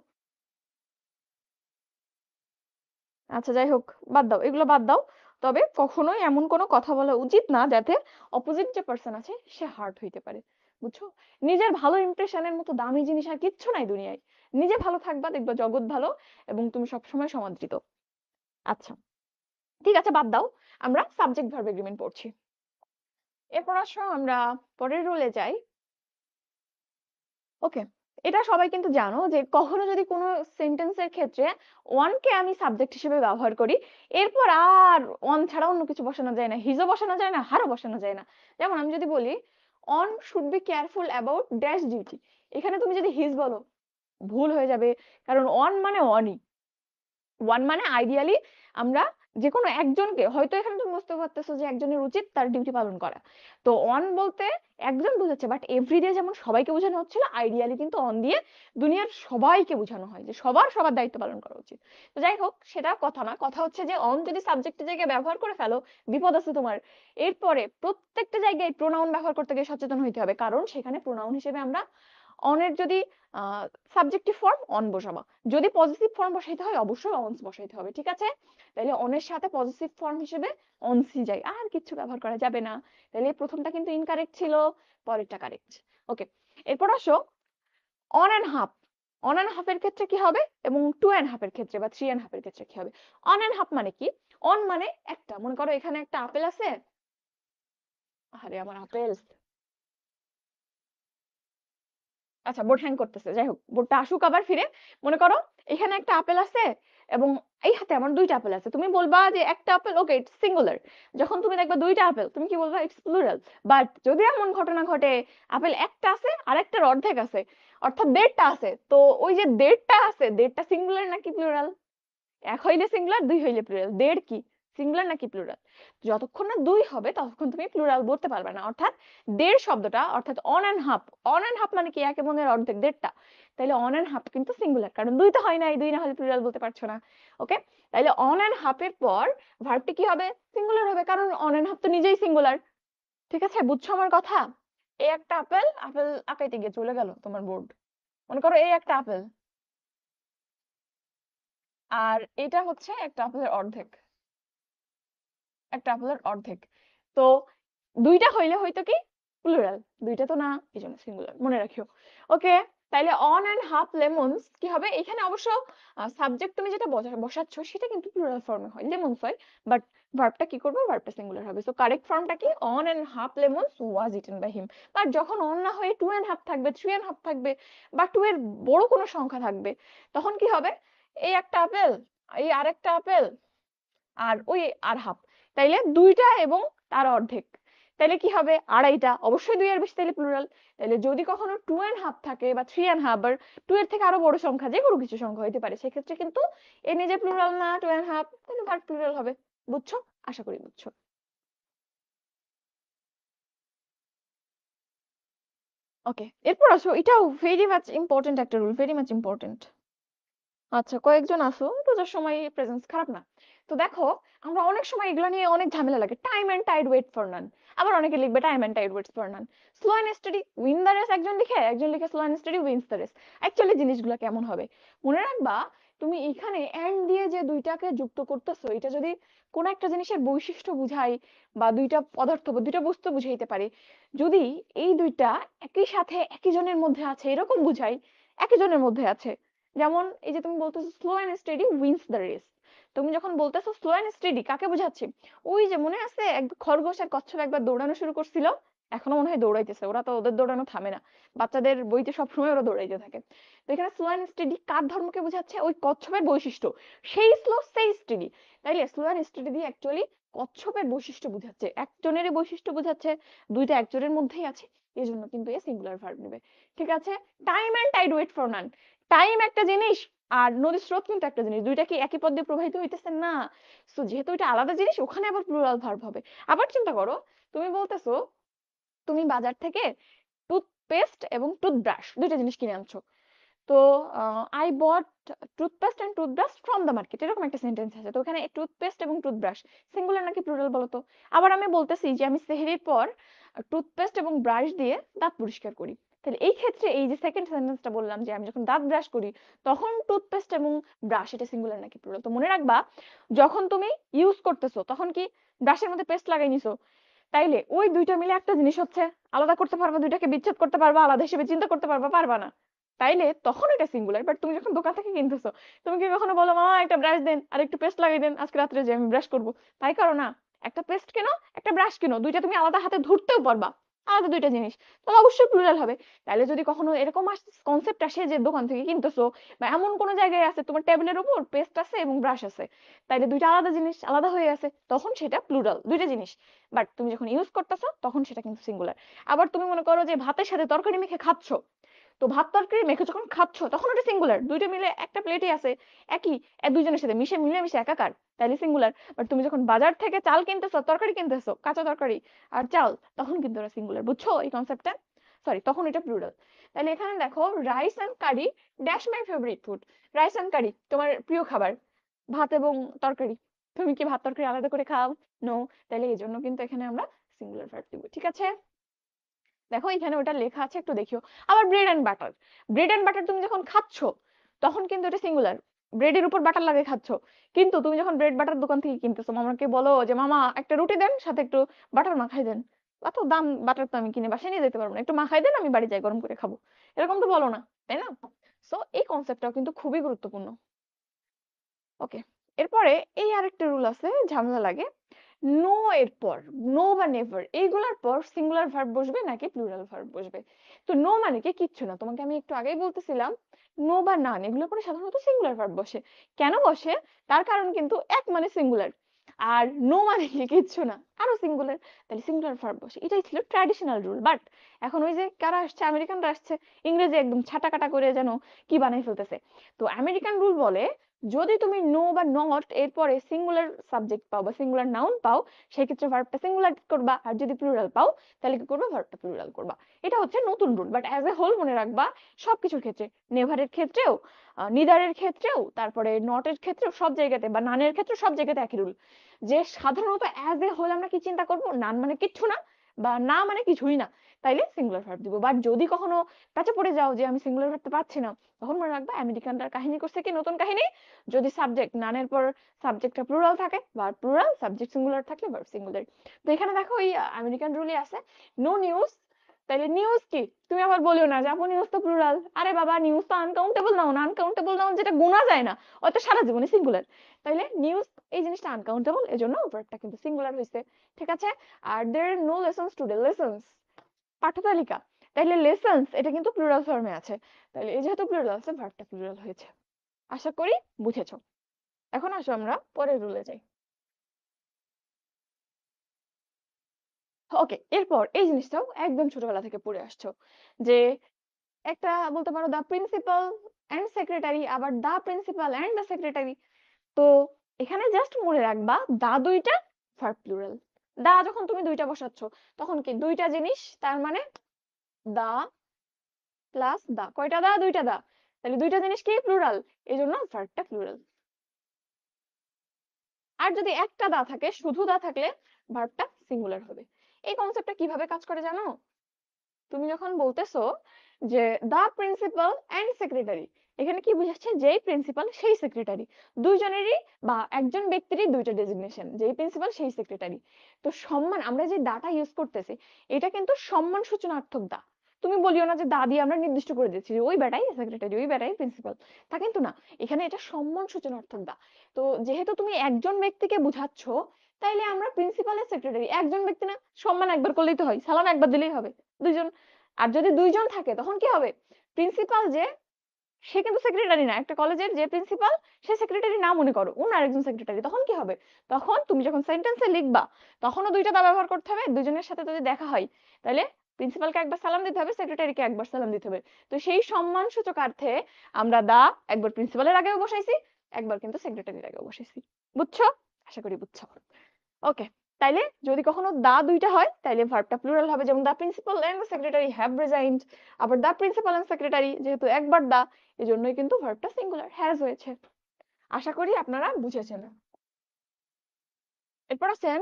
আচ্ছা, যাই হোক, বাদ দাও, এগুলো বাদ দাও। তবে কখনোই এমন কোনো কথা বলা উচিত না যাতে অপোজিট যে পার্সন আছে সে হার্ট হইতে পারে। বুঝছো? নিজের ভালো ইমপ্রেশনের মতো দামি জিনিস আর কিচ্ছু নাই দুনিয়ায়। নিজে ভালো থাকবা, দেখবা জগৎ ভালো এবং তুমি সবসময় সমাদৃত। আচ্ছা, ঠিক আছে, বাদ দাও। আমরা সাবজেক্ট ভার্ব এগ্রিমেন্ট পড়ছি। এরপর আসো আমরা পরের রুলে যাই। ওকে, এটা সবাই কিন্তু জানো যে কখনো যদি কোনো সেন্টেন্সের ক্ষেত্রে ওয়ান কে আমি সাবজেক্ট হিসেবে ব্যবহার করি, এরপর আর ওয়ান ছাড়া অন্য কিছু বসানো যায় না, হিজও বসানো যায় না, হারও বসানো যায় না। যেমন আমি যদি বলি one should be careful about dash duty, এখানে তুমি যদি হিজ বলো ভুল হয়ে যাবে, কারণ অন মানে অনই। ওয়ান মানে আইডিয়ালি আমরা যে কোনো একজনকে, হয়তো এখানে তুমি বুঝতে পারতেছো যে একজনের উচিত তার ডিউটি পালন করা, তো অন বলতে একজন বোঝাচ্ছে, বাট এভরিডে যেমন সবাইকে বোঝানো হচ্ছিল, আইডিয়ালি কিন্তু অন দিয়ে দুনিয়ার সবাইকে বোঝানো হয় যে সবার সবার দায়িত্ব পালন করা উচিত। তো যাই হোক, সেটা কথা না, কথা হচ্ছে যে অন যদি সাবজেক্টের জায়গায় ব্যবহার করে ফেলো, বিপদ আছে তোমার। এরপরে প্রত্যেকটা জায়গায় প্রোনাউন ব্যবহার করতে গিয়ে সচেতন হইতে হবে, কারণ সেখানে প্রোনাউন হিসেবে আমরা অনের যদি সাবজেক্টিভ ফর্ম অন বসাবা, যদি পজিটিভ ফর্ম বসাইতে হয় অবশ্যই অনস বসাইতে হবে, ঠিক আছে? তাহলে অনের সাথে পজিটিভ ফর্ম হিসেবে অনসই যায়, আর কিছু ব্যবহার করা যাবে না। তাহলে প্রথমটা কিন্তু ইনকারেক্ট ছিল, পরেরটা কারেক্ট। ওকে, এরপর আসো one and half. One and half এর ক্ষেত্রে কি হবে এবং টু এন্ড হাফ এর ক্ষেত্রে বা থ্রি এন্ড হাফ এর ক্ষেত্রে কি হবে? অন এন্ড হাফ মানে কি? অন মানে একটা, মনে করো এখানে একটা আপেল আছে, আরে আমার আপেল, আচ্ছা বোর্ড হ্যাং করতেছে, যাই হোক বোর্ডটা আসুক আবার ফিরে। মনে করো এখানে একটা আপেল আছে এবং এই হাতে আমার দুইটা আপেল আছে, তুমি বলবা যে একটা আপেল, ওকে ইটস সিঙ্গুলার। যখন তুমি দেখবা দুইটা আপেল, তুমি কি বলবা? It's plural. বাট যদি এমন ঘটনা ঘটে আপেল একটা আছে আর একটার অর্ধেক আছে, অর্থাৎ দেড়টা আছে, তো ওই যে দেড়টা আছে, দেড়টা সিঙ্গুলার নাকি প্লুরাল? এক হইলে সিঙ্গুলার, দুই হইলে প্লুরাল, দেড় কি সিঙ্গুলার নাকি প্লুরাল? যতক্ষণ না দুই হবে ততক্ষণ তুমি প্লুরাল বলতে পারবে না। অর্থাৎ দেড় শব্দটা, অর্থাৎ one and half, one and half মানে কি? এক এবং এর অর্ধেক, দেড়টা। তাইলে অন এন্ড হাফ কিন্তু সিঙ্গুলার, কারণ দুই তো হয় নাই, দুই না হলে প্লুরাল বলতে পারছো না। ওকে, তাইলে অন এন্ড হাফ এর পর ভার্বটি কি হবে? সিঙ্গুলার হবে, কারণ অন এন্ড হাফ তো নিজেই সিঙ্গুলার। ঠিক আছে, বুঝছো আমার কথা? এই একটা আপেল, আপেল আঁকাইতে গিয়ে চলে গেল তোমার বোর্ড। মনে করো এই একটা আপেল, আর এটা হচ্ছে একটা আপেলের অর্ধেক, একটা আপেলের অর্ধেক। তো দুইটা হইলে হয়তো কি প্লুরাল, দুইটা তো না, এই জন্য সিঙ্গুলার, মনে রাখিও। ওকে, তাইলে অন এন্ড হাফ লেমনস কি হবে? এখানে অবশ্য সাবজেক্ট তুমি যেটা বসাচ্ছ সেটা কিন্তু প্লুরাল ফর্মে হয়, লেমনস হয়, বাট ভার্বটা কি করবে? ভার্বটা সিঙ্গুলার হবে। সো কারেক্ট ফর্মটা কি? One and half lemons was eaten by him. But যখন অন না হয়ে টু এন্ড হাফ থাকবে, থ্রি এন্ড হাফ থাকবে, বা টু এর বড় কোনো সংখ্যা থাকবে, তখন কি হবে? এই একটা আপেল, এই আরেকটা আপেল, আর ওই আর হাফ, তাইলে দুইটা এবং তার অর্ধেক, তাইলে কি হবে? আড়াইটা, অবশ্যই দুই এর বেশি, তাইলে প্লুরাল। তাইলে যদি কখনো টু এন্ড হাফ থাকে বা থ্রি এন্ড হাফ, বা টু এর থেকে আরো বড় সংখ্যা, যে কোনো কিছু সংখ্যা হইতে পারে, সেক্ষেত্রে কিন্তু এ নিজে প্লুরাল না, টু এন্ড হাফ, তাহলে ভার্ব প্লুরাল হবে। বুঝছো? আশা করি বুঝছো। ওকে, এরপর আসো, এটাও ভেরি মাচ ইম্পর্টেন্ট একটা রুল, ভেরি মাচ ইম্পর্টেন্ট। আচ্ছা, কয়েকজন আসো, পূজার সময় প্রেজেন্স খারাপ না। তো দেখো, আমরা অনেক সময় এগুলো নিয়ে অনেক ঝামেলা লাগে, time and tide wait for none, আবার অনেকে লিখবে time and tide waits for none. Slow and steady win the race একজন লিখে, একজন লিখে slow and steady wins the race. Actually জিনিসগুলো কেমন হবে মনে রাখবা, তুমি এখানে এন্ড দিয়ে যে দুইটাকে যুক্ত করতেছো, এটা যদি কোন একটা জিনিসের বৈশিষ্ট্য বুঝাই বা দুইটা পদার্থ বা দুইটা বস্তু বুঝাইতে পারে, যদি এই দুইটা একই সাথে একই জনের মধ্যে আছে এরকম বুঝাই, একই জনের মধ্যে আছে, যেমন এই যে তুমি বলতেছো slow and steady wins the race, তুমি যখন বলতেছো স্লো এন্ড স্টেডি কাকে বোঝাচ্ছে? ওই যে মনে আছে এক খরগোশ আর কচ্ছপ একবার দৌড়ানো শুরু করছিল, এখনো মনে হয় দৌড়াইতেছে, ওরা তো ওদের দৌড়ানো থামে না, বাচ্চাদের বইতে সবসময় ওরা দৌড়াইতে থাকে। তো এখানে স্লো এন্ড স্টেডি কার ধর্মকে বোঝাচ্ছে? ওই কচ্ছপের বৈশিষ্ট্য, সেই স্লো সেই স্টেডি। তাইলে স্লো এন্ড স্টেডি দিয়ে অ্যাকচুয়ালি কচ্ছপের বৈশিষ্ট্য বোঝাচ্ছে, একজনেরই বৈশিষ্ট্য বোঝাচ্ছে, দুইটা একজনের মধ্যেই আছে, এই জন্য কিন্তু এ সিঙ্গুলার ভার্ব নেবে। ঠিক আছে, time and tide wait for none, time একটা জিনিস আর নদীর স্রোত কিন্তু একটা জিনিস, দুইটা কি একই পথ দিয়ে প্রবাহিত হইতেছে না? সো যেহেতু এটা আলাদা জিনিস, ওখানে আবার প্লুরাল ভার্ব হবে। আবার চিন্তা করো, তুমি বলতেছো তুমি বাজার থেকে টুথপেস্ট এবং টুথব্রাশ দুইটা জিনিস কিনে আনছো। তো I bought toothpaste and toothbrush from the market, এরকম একটা সেন্টেন্স আছে। তো ওখানে টুথপেস্ট এবং টুথব্রাশ সিঙ্গুলার নাকি প্লুরাল বলো তো? আবার আমি বলতেছি যে আমি সেহরির পর টুথপেস্ট এবং ব্রাশ দিয়ে দাঁত পরিষ্কার করি, তাহলে এই ক্ষেত্রে এই যে সেকেন্ড সেন্টেন্সটা বললাম যে আমি যখন দাঁত ব্রাশ করি তখন টুথপেস্ট এবং ব্রাশ, এটা সিঙ্গুলার নাকি প্লুরাল? তো মনে রাখবা, যখন তুমি ইউজ করতেছো তখন কি ব্রাশের মধ্যে পেস্ট লাগাই নিছো, তাইলে ওই দুইটা মিলে একটা জিনিস হচ্ছে, আলাদা করতে পারবা, দুইটাকে বিচ্ছেদ করতে পারবা, আলাদা হিসেবে চিন্তা করতে পারবা? পারবা না। তাইলে তখন এটা সিঙ্গুলার। বাট তুমি যখন দোকান থেকে কিনতেছো, তুমি কি কখনো বলো মা একটা ব্রাশ দেন আর একটু পেস্ট লাগিয়ে দেন, আজকে রাত্রে যে আমি ব্রাশ করবো? তাই করো না। একটা পেস্ট কেনো, একটা ব্রাশ কেনো, দুইটা তুমি আলাদা হাতে ধরতেও পারবা, আলাদা দুইটা জিনিস, তাহলে অবশ্যই প্লুরাল হবে। তাইলে যদি কখনো এরকম কনসেপ্ট আসে যে দোকান থেকে কিনতেছো বা এমন কোনো জায়গায় আছে তোমার টেবিলের উপর পেস্ট আছে এবং ব্রাশ আছে, তাইলে দুইটা আলাদা জিনিস আলাদা হয়ে আছে, তখন সেটা প্লুরাল, দুইটা জিনিস। বাট তুমি যখন ইউজ করতেছো তখন সেটা কিন্তু সিঙ্গুলার। আবার তুমি মনে করো যে ভাতের সাথে তরকারি মেখে খাচ্ছো, তো ভাত তরকারি মেখে যখন খাচ্ছো তখন ওটা সিঙ্গুলার, দুইটা মিলে একটা প্লেটে আছে, একই, দুইজনের সাথে মিলেমিশে একাকার, তাইলে সিঙ্গুলার। বাট তুমি যখন বাজার থেকে চাল কিনতেছো, তরকারি কিনতেছো, কাঁচা তরকারি আর চাল, তখন কিন্তু ওটা সিঙ্গুলার। বুঝছো এই কনসেপ্টটা? সরি, তখন এটা প্লুরাল। তাহলে এখানে দেখো, rice and curry dash my favourite food. Rice and curry তোমার প্রিয় খাবার, ভাত এবং তরকারি। তুমি কি ভাত তরকারি আলাদা করে খাও? নো। তাহলে এই জন্য কিন্তু এখানে আমরা সিঙ্গুলার ভার্ব দিব। ঠিক আছে, দেখো এখানে ওটা লেখা আছে, একটু দেখিও। আবার bread and butter, bread and butter তুমি যখন খাচ্ছ তখন কিন্তু এটা সিঙ্গুলার, ব্রেডের উপর বাটার লাগিয়ে খাচ্ছ। কিন্তু তুমি যখন ব্রেড বাটার দোকান থেকে কিনতেছো, মামাকে বলো যে মামা একটা রুটি দেন, সাথে একটু বাটার মাখাই দেন, অত দাম বাটার তো আমি কিনে বাসায় নিয়ে যেতে পারবো না, একটু মাখাই দেন, আমি বাড়ি যাই গরম করে খাবো, এরকম তো বলো না, তাই না? সো এই কনসেপ্টটাও কিন্তু খুবই গুরুত্বপূর্ণ। ওকে, এরপরে এই আরেকটা রুল আছে, ঝামেলা লাগে। নো এর পর, নো বা নেভার এইগুলার পর সিঙ্গুলার ভার্ব বসবে নাকি প্লুরাল ভার্ব বসবে? তো নো মানে কি? কিচ্ছু না, তোমাকে আমি একটু আগেই বলতেছিলাম, নো বা নান এগুলোর পরে সাধারণত সিঙ্গুলার ভার্ব বসে। কেন বসে? তার কারণ কিন্তু এক মানে সিঙ্গুলার, আর নো মানে কি? কিচ্ছু না, আরো সিঙ্গুলার, তাহলে সিঙ্গুলার ভার্ব বসে। এটাই ছিল ট্র্যাডিশনাল রুল। বাট এখন ওই যে কারা আসছে, আমেরিকানরা আসছে, ইংরেজি একদম ছাটাকাটা করে যেন কি বানাই ফেলতেছে। তো আমেরিকান রুল বলে, যদি তুমি নো বা নট এরপরে সিঙ্গুলার সাবজেক্ট পাও বা সিঙ্গুলার নাউন পাও, সেই ক্ষেত্রে ভার্বটা সিঙ্গুলার করবা, আর যদি প্লুরাল পাও তাহলে কি করবা? ভার্বটা প্লুরাল করবা। এটা হচ্ছে নতুন rule. But as a whole মনে রাখবা, সবকিছুর ক্ষেত্রে, নেভারের ক্ষেত্রেও, নিদারের ক্ষেত্রেও, তারপরে নটের ক্ষেত্রেও, সব জায়গাতে, বা নানের ক্ষেত্রে, সব জায়গাতে একই রুল, যে সাধারণত অ্যাজ এ হোল আমরা কি চিন্তা করব? নান মানে কিচ্ছু না, বা না মানে কিছুই না, তাইলে সিঙ্গুলার ভার্ব দিব। বাট যদি কখনো প্যাচে পড়ে যাও যে আমি সিঙ্গুলার ভার্বটা পাচ্ছি না, তখন মনে রাখবা আমেরিকানরা কাহিনী করছে কি, নতুন কাহিনী, যদি সাবজেক্ট নানের পর সাবজেক্টটা প্লুরাল থাকে, বা প্লুরাল সাবজেক্ট সিঙ্গুলার থাকলে ভার্ব সিঙ্গুলার। তো এখানে দেখো এই আমেরিকান রুলই আছে, নো নিউজ। তাইলে নিউজ কি? তুমি আবার বলিও না যে আপু নিউজ তো প্লুরাল। আরে বাবা, নিউজ তো আনকাউন্টেবল নাউন, আনকাউন্টেবল নাউন যেটা গোনা যায় না, হয়তো সারা জীবনে সিঙ্গুলার। তাইলে নিউজ এই জিনিসটা আনকাউন্টেবল, এজন্য ভার্বটা কিন্তু সিঙ্গুলার হয়েছে। ঠিক আছে, are there no lessons today, lessons পাঠ্যতালিকা, তাইলে লেসন্স এটা কিন্তু প্লুরাল ফর্মে আছে, তাইলে এই যেহেতু প্লুরাল আছে, ভার্বটা প্লুরাল হয়েছে। আশা করি বুঝেছো। এখন আসো আমরা পরের রুলে যাই। ওকে, এরপর এই জিনিসটাও একদম ছোটবেলা থেকে পড়ে আসছো, যে একটা বলতে পারো দা প্রিন্সিপাল এন্ড সেক্রেটারি, আবার the principal and the secretary. তো এখানে জাস্ট মনে রাখবা, দা দুইটা, ভার্ব প্লুরাল। দা যখন তুমি দুইটা বসাচ্ছ, তখন কি দুইটা জিনিস, তার মানে দা প্লাস দা, কয়টা দা? দুইটা দা, তাহলে দুইটা জিনিস কি? প্লুরাল, এই জন্য ভার্বটা প্লুরাল। আর যদি একটা দা থাকে, শুধু দা থাকলে ভার্বটা সিঙ্গুলার হবে। এই কনসেপ্টটা কিভাবে কাজ করে জানো? তুমি যখন বলতেছো যে দা প্রিন্সিপাল এন্ড সেক্রেটারি, এখানে কি বুঝাচ্ছে? যেই প্রিন্সিপাল সেই সেক্রেটারি, দুইজনেরই বা একজন ব্যক্তিরই দুইটা ডেজিগনেশন, যেই প্রিন্সিপাল সেই সেক্রেটারি। তো সম্মান, আমরা যে দাটা ইউজ করতেছি, এটা কিন্তু সম্মান সূচনার্থক দা। তুমি বলিও না যে দা দিয়ে আমরা নির্দিষ্ট করে দিচ্ছি যে ওই বেটাই সেক্রেটারি, ওই বেটাই প্রিন্সিপাল, তা কিন্তু না। এখানে এটা সম্মান সূচনার্থক দা। তো যেহেতু তুমি একজন ব্যক্তিকে বুঝাচ্ছ, তাইলে আমরা প্রিন্সিপালের সেক্রেটারি, একজন ব্যক্তি না, সম্মান একবার করলেই তো হয়, সালাম একবার দিলেই হবে। দুইজন, আর যদি দুইজন থাকে তখন কি হবে? প্রিন্সিপাল যে, সে কিন্তু সেক্রেটারি না, একটা কলেজের যে প্রিন্সিপাল, সে সেক্রেটারি না মনে করো, অন্য আরেকজন সেক্রেটারি, তখন কি হবে? তখন তুমি যখন সেন্টেন্সে লিখবা, তখনও দুইটা দা ব্যবহার করতে হবে। দুজনের সাথে যদি দেখা হয়, তাহলে প্রিন্সিপালকে একবার সালাম দিতে হবে, সেক্রেটারিকে একবার সালাম দিতে হবে। তো সেই সম্মান সূচকার্থে আমরা দা একবার প্রিন্সিপালের আগেও বসাইছি, একবার কিন্তু সেক্রেটারির আগেও বসাইছি। বুঝছো? আশা করি বুঝছো। ওকে, তাইলে যদি কখনো দা দুইটা হয়, তাইলে ভার্বটা প্লুরাল হবে, যেমন the principal and the secretary have resigned. আবার দা প্রিন্সিপাল এন্ড সেক্রেটারি, যেহেতু একবার দা, এজন্যই কিন্তু ভার্বটা সিঙ্গুলার হ্যাজ হয়েছে। আশা করি আপনারা বুঝেছেন। এরপর আছেন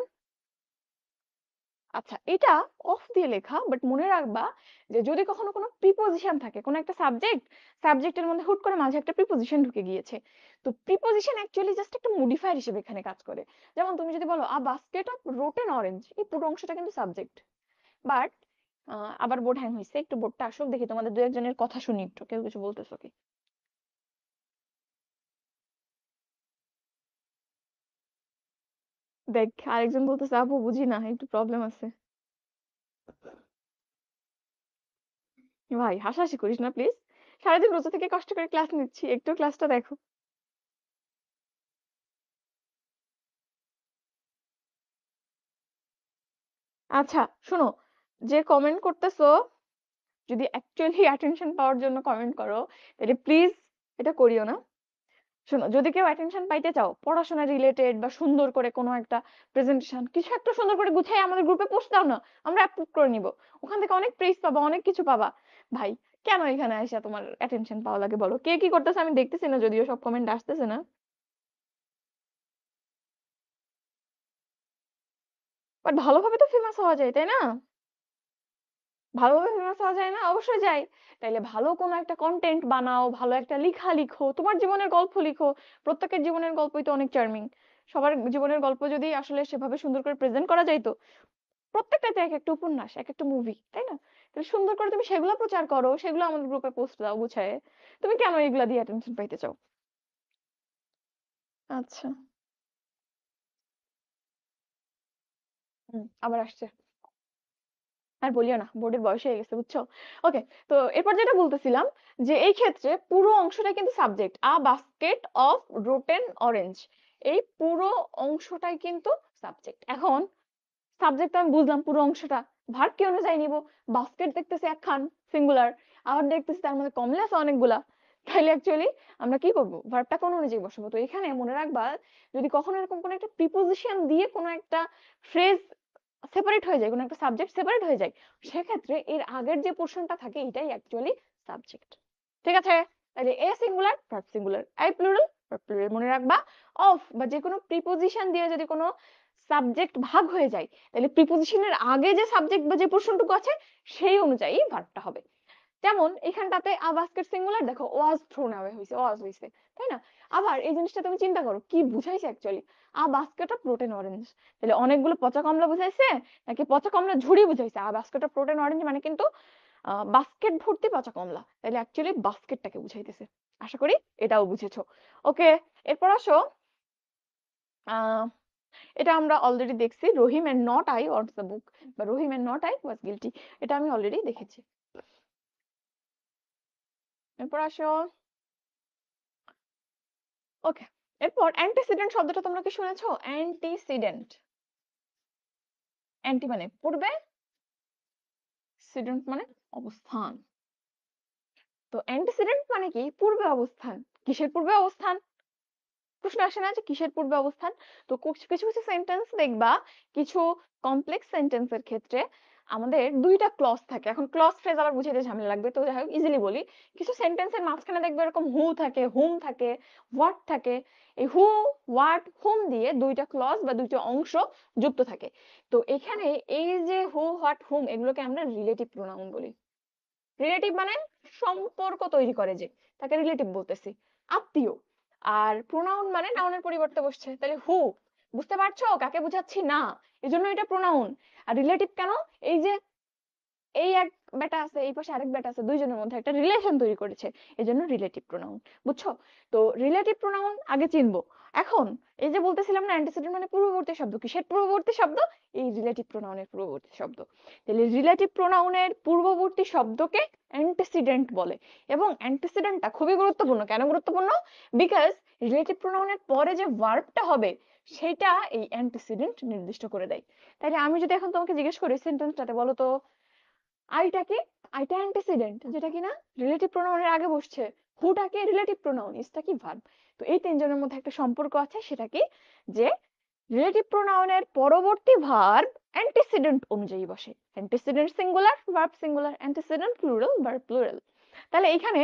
আচ্ছা, এটা অফ দিয়ে লেখা, বাট মনে রাখবা যে যদি কখনো কোনো প্রিপোজিশন থাকে, কোনো একটা সাবজেক্টের মধ্যে হুট করে মাঝে একটা প্রিপোজিশন ঢুকে গিয়েছে, তো প্রিপোজিশন অ্যাকচুয়ালি জাস্ট একটা মডিফায়ার হিসেবে এখানে কাজ করে। যেমন তুমি যদি বলো a basket of rotten orange, এই পুরো অংশটা কিন্তু সাবজেক্ট। বাট আবার বোর্ড হ্যাং হয়েছে, একটু বোর্ডটা আসুক দেখি, তোমাদের দু একজনের কথা শুনি, একটু কেউ কিছু বলতেছো কি? দেখ, আরেকজন বলতেছে আপু বুঝি না, একটু প্রবলেম আছে। ভাই হাসাহাসি করিস না প্লিজ, সারাদিন রোজা থেকে কষ্ট করে ক্লাস নিচ্ছি, একটু ক্লাসটা দেখো। আচ্ছা শোনো, যে কমেন্ট করতেছো, যদি অ্যাকচুয়ালি অ্যাটেনশন পাওয়ার জন্য কমেন্ট করো, তাহলে প্লিজ এটা করিও না। শোনো, যদি কেউ অ্যাটেনশন পাইতে চাও, পড়াশোনা রিলেটেড বা সুন্দর করে কোনো একটা প্রেজেন্টেশন, কিছু একটা সুন্দর করে গুছিয়ে আমাদের গ্রুপে পোস্ট দাও না, আমরা অ্যাপ্রুভ করে নিব। ওখান থেকে অনেক প্রেজ পাবা, অনেক কিছু পাবা। ভাই, কেন এখানে এসে তোমার অ্যাটেনশন পাওয়া লাগে বলো? কে কি করতেছে আমি দেখতেছি না, যদিও সব কমেন্ট আসতেছে না। বাট ভালোভাবে তো ফেমাস হওয়া যায়, তাই না? ভালোভাবে ফেমাস হওয়া যায় না? অবশ্যই যায়। তাইলে ভালো কোনো একটা কন্টেন্ট বানাও, ভালো একটা লেখা লিখো, তোমার জীবনের গল্প লিখো। প্রত্যেকের জীবনের গল্পই তো অনেক চার্মিং। সবার জীবনের গল্প যদি আসলে সেভাবে সুন্দর করে প্রেজেন্ট করা যাইতো, প্রত্যেকটাতে এক একটা উপন্যাস, এক একটা মুভি, তাই না? তাহলে সুন্দর করে তুমি সেগুলো প্রচার করো, সেগুলো আমাদের গ্রুপে পোস্ট দাও গুছায়ে। তুমি কেন এগুলা দিয়ে অ্যাটেনশন পাইতে চাও? আচ্ছা। আবার আসছে। আর বলিও না, বোর্ডের বয়স হয়ে গেছে, বুঝছো? ওকে, তো এরপর যেটা বলতেছিলাম, যে এই ক্ষেত্রে পুরো অংশটা কিন্তু subject, a basket of rotten orange, এই পুরো অংশটাই কিন্তু সাবজেক্ট। এখন সাবজেক্ট আমি বুঝলাম, পুরো অংশটা ভার্ব কি অনুযায়ী নিব? বাস্কেট দেখতেছি একখান, সিঙ্গুলার, আবার দেখতেছি তার মধ্যে কমলা আছে অনেকগুলা, তাইলে অ্যাকচুয়ালি আমরা কি করব? ভার্বটা কোন অনুযায়ী বসাবো? তো এখানে মনে রাখবা, যদি কখনো এরকম কোনো একটা প্রিপোজিশন দিয়ে কোনো একটা ফ্রেজ সেপারেট হয়ে যায়, কোনো একটা সাবজেক্ট সেপারেট হয়ে যায়, সেক্ষেত্রে এর আগের যে পোর্শনটা থাকে এটাই অ্যাকচুয়ালি সাবজেক্ট। ঠিক আছে? তাহলে a singular, verb singular, I plural, verb plural. মনে রাখবা, অফ বা যে কোনো প্রিপোজিশন দিয়ে যদি কোনো সাবজেক্ট ভাগ হয়ে যায়, তাহলে প্রিপোজিশনের আগে যে সাবজেক্ট বা যে পোর্শনটুকু আছে সেই অনুযায়ী ভার্বটা হবে। যেমন এখানটাতে আ বাস্কেট সিঙ্গুলার, দেখো ওয়াজ থ্রোন অ্যাওয়ে হইছে, ওয়াজ হইছে, তাই না? আবার এই জিনিসটা তুমি চিন্তা করো কি বুঝাইছে actually, a basket of protein orange, তাহলে অনেকগুলো পচা কমলা বুঝাইছে নাকি পচা কমলা ঝুড়ি বুঝাইছে? A basket of protein orange মানে কিন্তু বাস্কেট ভর্তি পচা কমলা, তাহলে অ্যাকচুয়ালি বাস্কেটটাকে বুঝাইতেছে। আশা করি এটাও বুঝেছো। ওকে, এরপর আসো, আহ এটা আমরা অলরেডি দেখছি, Rahim and not I wants the book, বা Rahim and not I was guilty, এটা আমি অলরেডি দেখেছি। এরপর আসো, ওকে, এরপর অ্যান্টিসিডেন্ট শব্দটা তোমরা কি শুনেছো? অ্যান্টিসিডেন্ট, অ্যান্টি মানে পূর্বে, সিডেন্ট মানে অবস্থান। তো অ্যান্টিসিডেন্ট মানে কি? পূর্বে অবস্থান। কিসের পূর্বে অবস্থান? প্রশ্ন আসে না যে কিসের পূর্বে অবস্থান? তো কিছু কিছু সেন্টেন্স দেখবা, কিছু কমপ্লেক্স সেন্টেন্সের ক্ষেত্রে আমাদের দুইটা ক্লজ থাকে। এখন ক্লজ ফ্রেজ আবার বুঝাইতে ঝামেলা লাগবে, তো যাই হোক ইজিলি বলি। কিছু সেন্টেন্সের মাঝখানে দেখবে এরকম হু থাকে, হুম থাকে, হোয়াট থাকে। এই হু, হোয়াট, হুম দিয়ে দুইটা ক্লজ বা দুইটা অংশ যুক্ত থাকে। তো এখানে এই যে হু, হোয়াট, হুম, এগুলোকে আমরা রিলেটিভ প্রোনাউন বলি। রিলেটিভ মানে সম্পর্ক তৈরি করে যে, তাকে রিলেটিভ বলতেছি। আত্মীয়। আর প্রোনাউন মানে নাউনের পরিবর্তে বসছে, তাহলে হু, বুঝতে পারছো কাকে বুঝাচ্ছি? না, এজন্য এটা প্রোনাউন। আর রিলেটিভ কেন? এই যে এই এক বেটা আছে, এই পাশে আরেক বেটা আছে, দুইজনের মধ্যে একটা রিলেশন তৈরি করেছে, এজন্য রিলেটিভ প্রোনাউন। বুঝছো? তো রিলেটিভ প্রোনাউন আগে চিনবো। এখন এই যে বলতেছিলাম না, অ্যান্টিসিডেন্ট মানে পূর্ববর্তী শব্দ, কিসের পূর্ববর্তী শব্দ? এই রিলেটিভ প্রোনাউনের পূর্ববর্তী শব্দ। তাহলে রিলেটিভ প্রোনাউনের পূর্ববর্তী শব্দকে অ্যান্টিসিডেন্ট বলে। এবং অ্যান্টিসিডেন্টটা খুবই গুরুত্বপূর্ণ। কেন গুরুত্বপূর্ণ? বিকজ রিলেটিভ প্রোনাউনের পরে যে ভার্বটা হবে সেটা এই অ্যান্টিসিডেন্ট নির্দিষ্ট করে দেয়। তাইলে আমি যদি এখন তোমাকে জিজ্ঞেস করি সেন্টেন্সটাতে বলো তো, আইটা কি? আইটা অ্যান্টিসিডেন্ট, যেটা কিনা রিলেটিভ প্রোনাউনের আগে বসছে। হুটা কি? Relative pronoun. ইসটা কি? ভার্ব। তো এই তিনজনের মধ্যে একটা সম্পর্ক আছে, সেটা কি? যে রিলেটিভ প্রোনাউনের পরবর্তী ভার্ব অ্যান্টিসিডেন্ট অনুযায়ী বসে। Antecedent singular, verb singular, antecedent plural, verb plural. তাহলে এখানে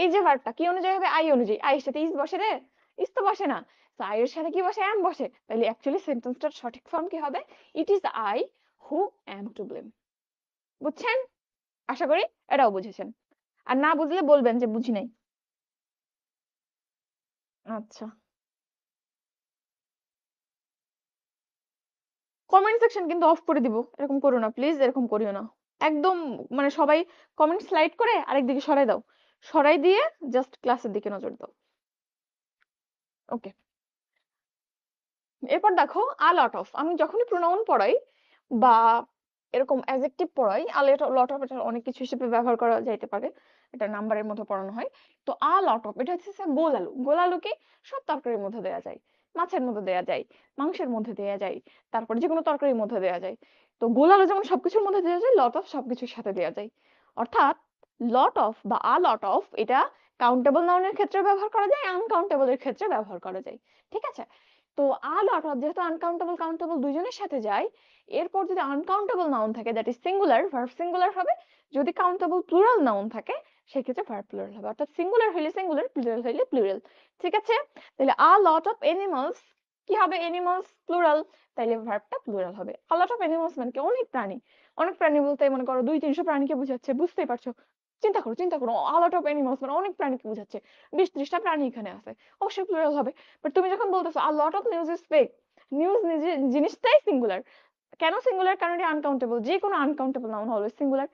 এই যে ভার্বটা কি অনুযায়ী হবে? আই অনুযায়ী। আই এর সাথে ইস বসে রে? ইস তো বসে না। তো আই এর সাথে কি বসে? অ্যাম বসে। তাহলে অ্যাকচুয়ালি সেন্টেন্সটার সঠিক ফর্ম কি হবে? It is I who am to blame। বুঝছেন? আশা করি এটাও বুঝেছেন। আর না বুঝলে বলবেন যে বুঝি নাই। আচ্ছা, কমেন্ট সেকশন কিন্তু অফ করে দিব। এরকম করো না প্লিজ, এরকম করিও না। একদম মানে সবাই কমেন্ট স্লাইড করে আরেকদিকে সরাই দাও। সরাই দিয়ে জাস্ট ক্লাসের দিকে নজর দাও। ওকে, এরপর দেখো আ লট অফ। আমি যখনই প্রোনাউন পড়াই বা এরকম অ্যাডজেক্টিভ পড়াই, আ লট অফ এটা অনেক কিছু হিসেবে ব্যবহার করা যাইতে পারে। এটা নাম্বারের মধ্যে পড়ানো হয়। তো আ লট অফ এটা হচ্ছে গোল আলু। গোল আলু কি সব তরকারির মধ্যে দেয়া যায়, মাছের মধ্যে দেয়া যায়, মাংসের মধ্যে দেয়া যায়, তারপর যে কোনো তরকারির মধ্যে দেয়া যায়। তো গোল আলু যেমন সবকিছুর মধ্যে দেয়া যায়, লট অফ সবকিছুর সাথে দেয়া যায়। অর্থাৎ লট অফ বা আ লট অফ এটা কাউন্টেবল নাউনের ক্ষেত্রে ব্যবহার করা যায়, আনকাউন্টেবল এর ক্ষেত্রে ব্যবহার করা যায়। ঠিক আছে? তো আ লট অফ যেহেতু আনকাউন্টেবল কাউন্টেবল দুইজনের সাথে যায়, এরপর যদি আনকাউন্টেবল নাউন থাকে that is singular, verb singular হবে। যদি কাউন্টেবল প্লুরাল নাউন থাকে সেক্ষেত্রে ভার্ব প্লুরাল হবে। অর্থাৎ সিঙ্গুলার হইলে সিঙ্গুলার, প্লুরাল হইলে প্লুরাল। ঠিক আছে? তাহলে আ লট অফ এনিমালস কি হবে? এনিমালস প্লুরাল, তাইলে ভার্বটা প্লুরাল হবে। আ লট অফ এনিমালস মানে কি অনেক প্রাণী। অনেক প্রাণী বলতে মনে করো 200-300 প্রাণীকে বোঝাচ্ছে, বুঝতেই পারছো। চিন্তা করো, চিন্তা করো, আ লট অফ এনিমালস মানে অনেক প্রাণীকে বোঝাচ্ছে। 20-30টা প্রাণী এখানে আছে, অবশ্যই প্লুরাল হবে। বাট তুমি যখন বলতেছো a lot of news is fake, news নিজে জিনিসটাই সিঙ্গুলার। কেন সিঙ্গুলার? কারণ এটা আনকাউন্টেবল। যে কোনো আনকাউন্টেবল নাউন অলওয়েজ সিঙ্গুলার।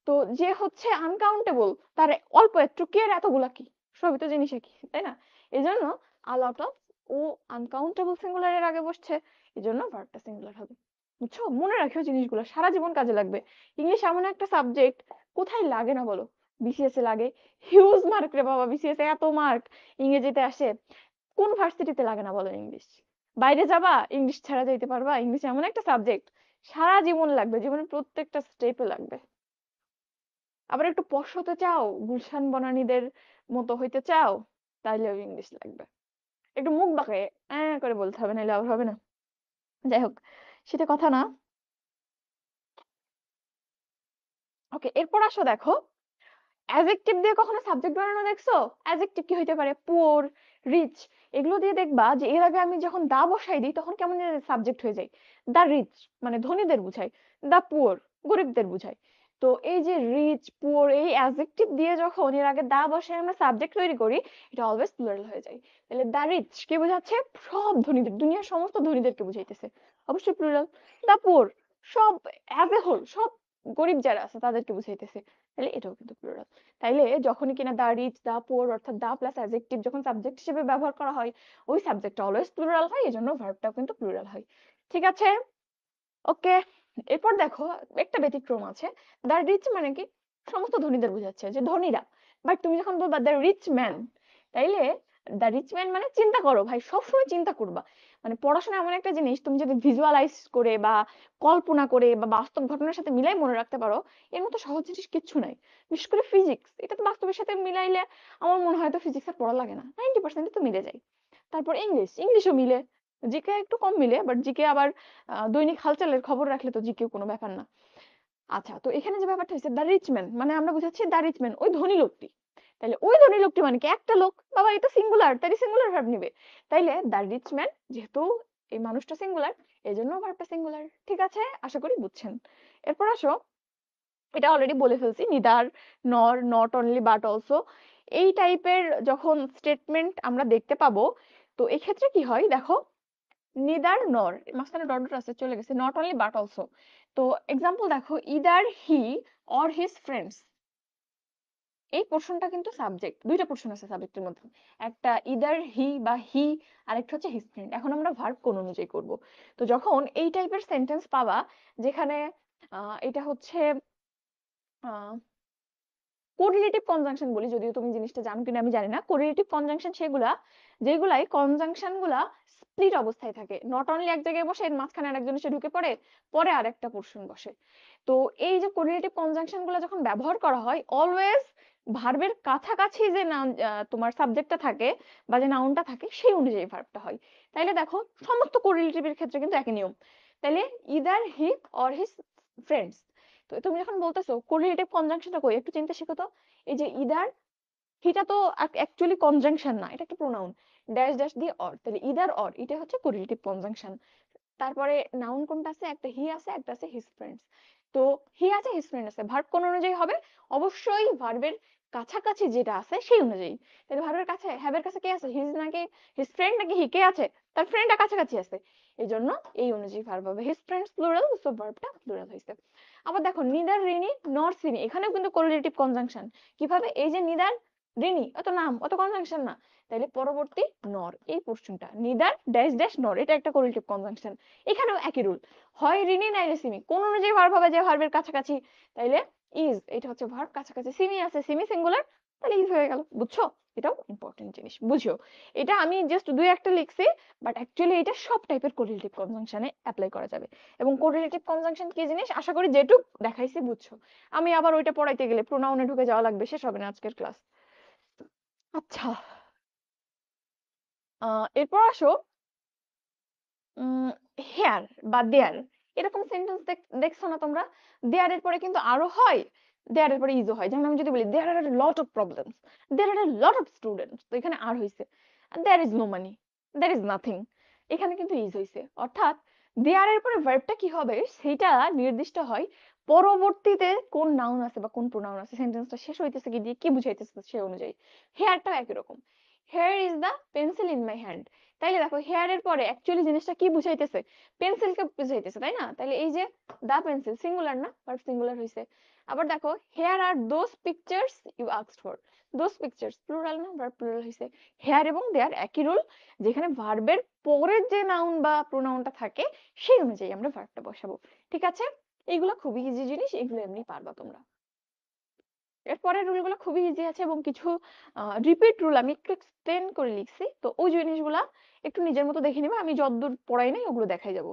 তো যে হচ্ছে আনকাউন্টেবল তার অল্প একটু কি আর এতগুলা কি, সবই তো জিনিস একই, তাই না? এই জন্য আ লট অফ ও আনকাউন্টেবল সিঙ্গুলারের আগে বসছে, এই জন্য ভার্বটা সিঙ্গুলার হবে। বুঝছো? মনে রাখিও জিনিসগুলো, সারা জীবন কাজে লাগবে। ইংলিশ এমন একটা সাবজেক্ট, কোথায় লাগে না বলো? বিসিএস এ লাগে, হিউজ মার্ক রে বাবা, বিসিএস এ এত মার্ক ইংরেজিতে আসে। কোন ভার্সিটিতে লাগে না বলো ইংলিশ? বাইরে যাবা, ইংলিশ ছাড়া যাইতে পারবা? ইংলিশ এমন একটা সাবজেক্ট সারা জীবন লাগবে, জীবনের প্রত্যেকটা স্টেপে লাগবে। আবার একটু পশ হতে চাও, গুলশান বনানীদের মতো হইতে চাও, তাইলেও ইংলিশ লাগবে। একটু মুখ বাঁকায় করে বলতে হবে, নাহলে আবার হবে না। যাই হোক, সেটা কথা না। ওকে, এরপর আসো দেখো, অ্যাডজেক্টিভ দিয়ে কখনো সাবজেক্ট বানানো দেখছো? অ্যাডজেক্টিভ কি হইতে পারে? Poor, rich. এগুলো দিয়ে দেখবা যে এর আগে আমি যখন দা বসাই দিই তখন কেমন সাবজেক্ট হয়ে যায়। দা রিচ মানে ধনীদের বুঝায়, দা পুওর গরিবদের বুঝায়। তো এই যে রিচ পুওর এই অ্যাডজেক্টিভ দিয়ে যখন এর আগে দা বসায় আমরা সাবজেক্ট তৈরি করি, এটা অলওয়েজ প্লুরাল হয়ে যায়। তাহলে দা রিচ কে বোঝাচ্ছে? সব ধনীদের, দুনিয়ার সমস্ত ধনীদেরকে বুঝাইতেছে, অবশ্যই প্লুরাল। দা পুওর সব, অ্যাজ এ হোল সব গরিব যারা আছে তাদেরকে বুঝাইতেছে, তাহলে এটাও কিন্তু প্লুরাল। তাইলে যখনই কিনা দা রিচ দা পুয়ার অর্থাৎ দা প্লাস অ্যাডজেক্টিভ যখন সাবজেক্ট হিসেবে ব্যবহার করা হয়, ওই সাবজেক্টটা অলওয়েজ প্লুরাল হয়, এজন্য ভার্বটাও কিন্তু প্লুরাল হয়। ঠিক আছে? ওকে, এরপর দেখো একটা ব্যতিক্রম আছে। দা রিচ মানে কি সমস্ত ধনীদের বোঝাচ্ছে, যে ধনীরা। বাট তুমি যখন বলবা দ্য রিচ ম্যান, তাইলে দ্য রিচ ম্যান মানে চিন্তা করো ভাই, সবসময় চিন্তা করবা। মানে পড়াশোনা এমন একটা জিনিস, তুমি যদি ভিজুয়ালাইজ করে বা কল্পনা করে বা বাস্তব ঘটনার সাথে মিলাই মনে রাখতে পারো, এর মতো সহজ জিনিস কিচ্ছু নাই। বিশেষ করে ফিজিক্স, এটা তো বাস্তবের সাথে মিলাইলে আমার মনে হয় তো ফিজিক্স আর পড়া লাগে না, 90% তো মিলে যায়। তারপর ইংলিশও মিলে। জিকে একটু কম মিলে, বাট জিকে আবার দৈনিক হালচালের খবর রাখলে তো জিকেও কোনো ব্যাপার না। আচ্ছা, তো এখানে যে ব্যাপারটা হচ্ছে দ্য রিচ ম্যান মানে আমরা বুঝাচ্ছি দ্য রিচ ম্যান ওই ধনী লোকটি। তাইলে ওই ধনী লোকটি মানে কি একটা লোক, বাবা এটা সিঙ্গুলার, তাই সিঙ্গুলার ভার্ব নিবে। তাইলে দ্য রিচ ম্যান যেহেতু এই মানুষটা সিঙ্গুলার, এই জন্য ভার্বটা সিঙ্গুলার। ঠিক আছে? আশা করি বুঝছেন। এরপর আসো, এটা অলরেডি বলে ফেলছি, নিদার, নর, নট অনলি বাট অলসো, এই টাইপের যখন স্টেটমেন্ট আমরা দেখতে পাবো, তো এই ক্ষেত্রে কি হয় দেখো, নিদার নর মাঝখানে ডট ডট আছে চলে গেছে, নট অনলি বাট অলসো। তো এক্সাম্পল দেখো, either he or his friends, এই পোর্শনটা কিন্তু সাবজেক্ট, দুইটা পোর্শন আছে সাবজেক্টের মধ্যে, একটা ইদার হি বা হি, আরেকটা হচ্ছে হিজ ফ্রেন্ড। এখন আমরা ভার্ব কোন অনুযায়ী করব। তো যখন এই টাইপের সেন্টেন্স পাবা যেখানে এটা হচ্ছে কোরিলেটিভ কনজাংশন বলি, যদিও তুমি জিনিসটা জানো কিনা আমি জানি না। কোরিলেটিভ কনজাংশন সেগুলা যেগুলাই কনজাংশন গুলা স্প্লিট অবস্থায় থাকে, নট অনলি এক জায়গায় বসে এর মাঝখানে আরেকজন এসে ঢুকে পড়ে, পরে আরেকটা পোর্শন বসে। তো এই যে কোরিলেটিভ কনজাংশন গুলা যখন ব্যবহার করা হয়, অলওয়েজ ভার্বের কাছাকাছি যে নাউন তোমার সাবজেক্টটা থাকে বা যে নাউনটা থাকে সেই অনুযায়ী ভার্বটা হয়। তাইলে দেখো সমস্ত কোরিলেটিভের ক্ষেত্রে কিন্তু একই নিয়ম। তাইলে either he or his friends, তো তুমি যখন বলতেছো কোরিলেটিভ কনজাংশনটা কই, একটু চিন্তা শিখো তো। এই যে ইদার, হিটা তো অ্যাকচুয়ালি কনজাংশন না, এটা একটা প্রোনাউন, ড্যাশ ড্যাশ দিয়ে অর, তাহলে ইদার অর এটা হচ্ছে কোরিলেটিভ কনজাংশন। তারপরে নাউন কোনটা আছে, একটা হি আছে, একটা আছে হিজ ফ্রেন্ডস। তো হি আছে, হিজ ফ্রেন্ড আছে, ভার্ব কোন অনুযায়ী হবে? অবশ্যই ভার্বের কাছাকাছি যেটা আছে সেই অনুযায়ী। তাহলে ভার্বের কাছে, হ্যাভের কাছে কে আছে? হিজ নাকি হিজ ফ্রেন্ড, নাকি হি কে আছে? তার ফ্রেন্ডটা কাছাকাছি আছে, এই জন্য এই অনুযায়ী ভার্ব হবে হিজ ফ্রেন্ডস প্লুরাল, সো ভার্বটা প্লুরাল হয়েছে। আবার দেখো নিদার রিনি নর সিনি, এখানেও কিন্তু কোরিলেটিভ কনজাংশন। কিভাবে? এই যে নিদার রিনি, অত নাম, অত কনজাংশন না, তাইলে পরবর্তী নর, এই পোর্শনটা নিদার ড্যাশ ড্যাশ নর, এটা একটা কোরিলেটিভ কনজাংশন। এখানেও একই রুল, হয় রিনি নাইলে সিমি, কোন অনুযায়ী ভার্ব হবে? যে ভার্বের কাছাকাছি, তাইলে ইজ, এটা হচ্ছে ভার্ব কাছাকাছি, সিমি আছে, সিমি সিঙ্গুলার, তাহলে ইজ হয়ে গেল। বুঝছো? এটাও ইম্পর্টেন্ট জিনিস, বুঝিও। এটা আমি জাস্ট দুই একটা লিখছি, বাট অ্যাকচুয়ালি এটা সব টাইপের কোরিলেটিভ কনজাংশনে অ্যাপ্লাই করা যাবে। এবং কোরিলেটিভ কনজাংশন কি জিনিস আশা করি যেটুক দেখাইছি বুঝছো। আমি আবার ওইটা পড়াইতে গেলে প্রোনাউনে ঢুকে যাওয়া লাগবে, শেষ হবে না আজকের ক্লাস। আচ্ছা, এরপর আসো হেয়ার বা দেয়ার, এরকম সেন্টেন্স দেখছো না তোমরা? দেয়ার এর পরে কিন্তু আরো হয়, দেয়ার এর পরে ইজও হয়। যেমন আমি যদি বলি there are lot of problems, there are lot of students, তো এখানে আর হইছে there is no money, there is nothing, এখানে কিন্তু ইজ হইছে। অর্থাৎ দেয়ার এর পরে ভার্বটা কি হবে সেটা নির্দিষ্ট হয় পরবর্তীতে কোন নাউন আছে বা কোন প্রোনাউন আছে, সেন্টেন্সটা শেষ হইতেছে কি দিয়ে, কি বুঝাইতেছে সে অনুযায়ী। হেয়ারটাও একই রকম, here is the pencil in my hand, তাইলে দেখো হেয়ার এর পরে অ্যাকচুয়ালি জিনিসটা কি বুঝাইতেছে? পেন্সিলকে বুঝাইতেছে, তাই না? তাইলে এই যে দা পেন্সিল সিঙ্গুলার না, ভার্ব সিঙ্গুলার হইছে। আবার দেখো here are those pictures you asked for, those pictures plural না, ভার্ব প্লুরাল হইছে। হেয়ার এবং দেয়ার একই রুল, যেখানে ভার্বের পরের যে নাউন বা প্রোনাউনটা থাকে সেই অনুযায়ী আমরা ভার্বটা বসাবো। ঠিক আছে, এইগুলো খুবই ইজি জিনিস, এগুলো এমনি পারবা তোমরা। এরপরের রুলগুলো খুবই ইজি আছে এবং কিছু রিপিট রুল আমি একটু এক্সপ্লেন করে লিখছি, তো ওই জিনিসগুলা একটু নিজের মতো দেখে নিবা, আমি যতদূর পড়াই নাই ওগুলো দেখাই যাব।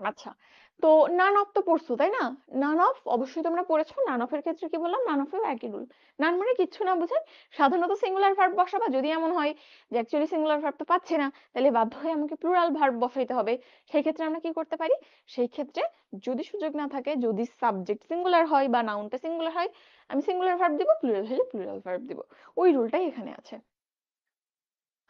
আচ্ছা, তো নান অফ তো পড়ছো তাই না? নান অফ অবশ্যই তোমরা পড়েছো। নান অফ এর ক্ষেত্রে কি বললাম? নান অফেও একই রুল। নান মানে কিচ্ছু না বোঝায়, সাধারণত সিঙ্গুলার ভার্ব বসাবা। যদি এমন হয় যে অ্যাকচুয়ালি সিঙ্গুলার ভার্ব তো পাচ্ছি না, তাহলে বাধ্য হয়ে আমাকে প্লুরাল ভার্ব বসাইতে হবে। সেই ক্ষেত্রে আমরা কি করতে পারি? সেই ক্ষেত্রে যদি সুযোগ না থাকে, যদি সাবজেক্ট সিঙ্গুলার হয় বা নাউনটা সিঙ্গুলার হয়, আমি সিঙ্গুলার ভার্ব দিব, প্লুরাল হলে প্লুরাল ভার্ব দিব। ওই রুলটাই এখানে আছে।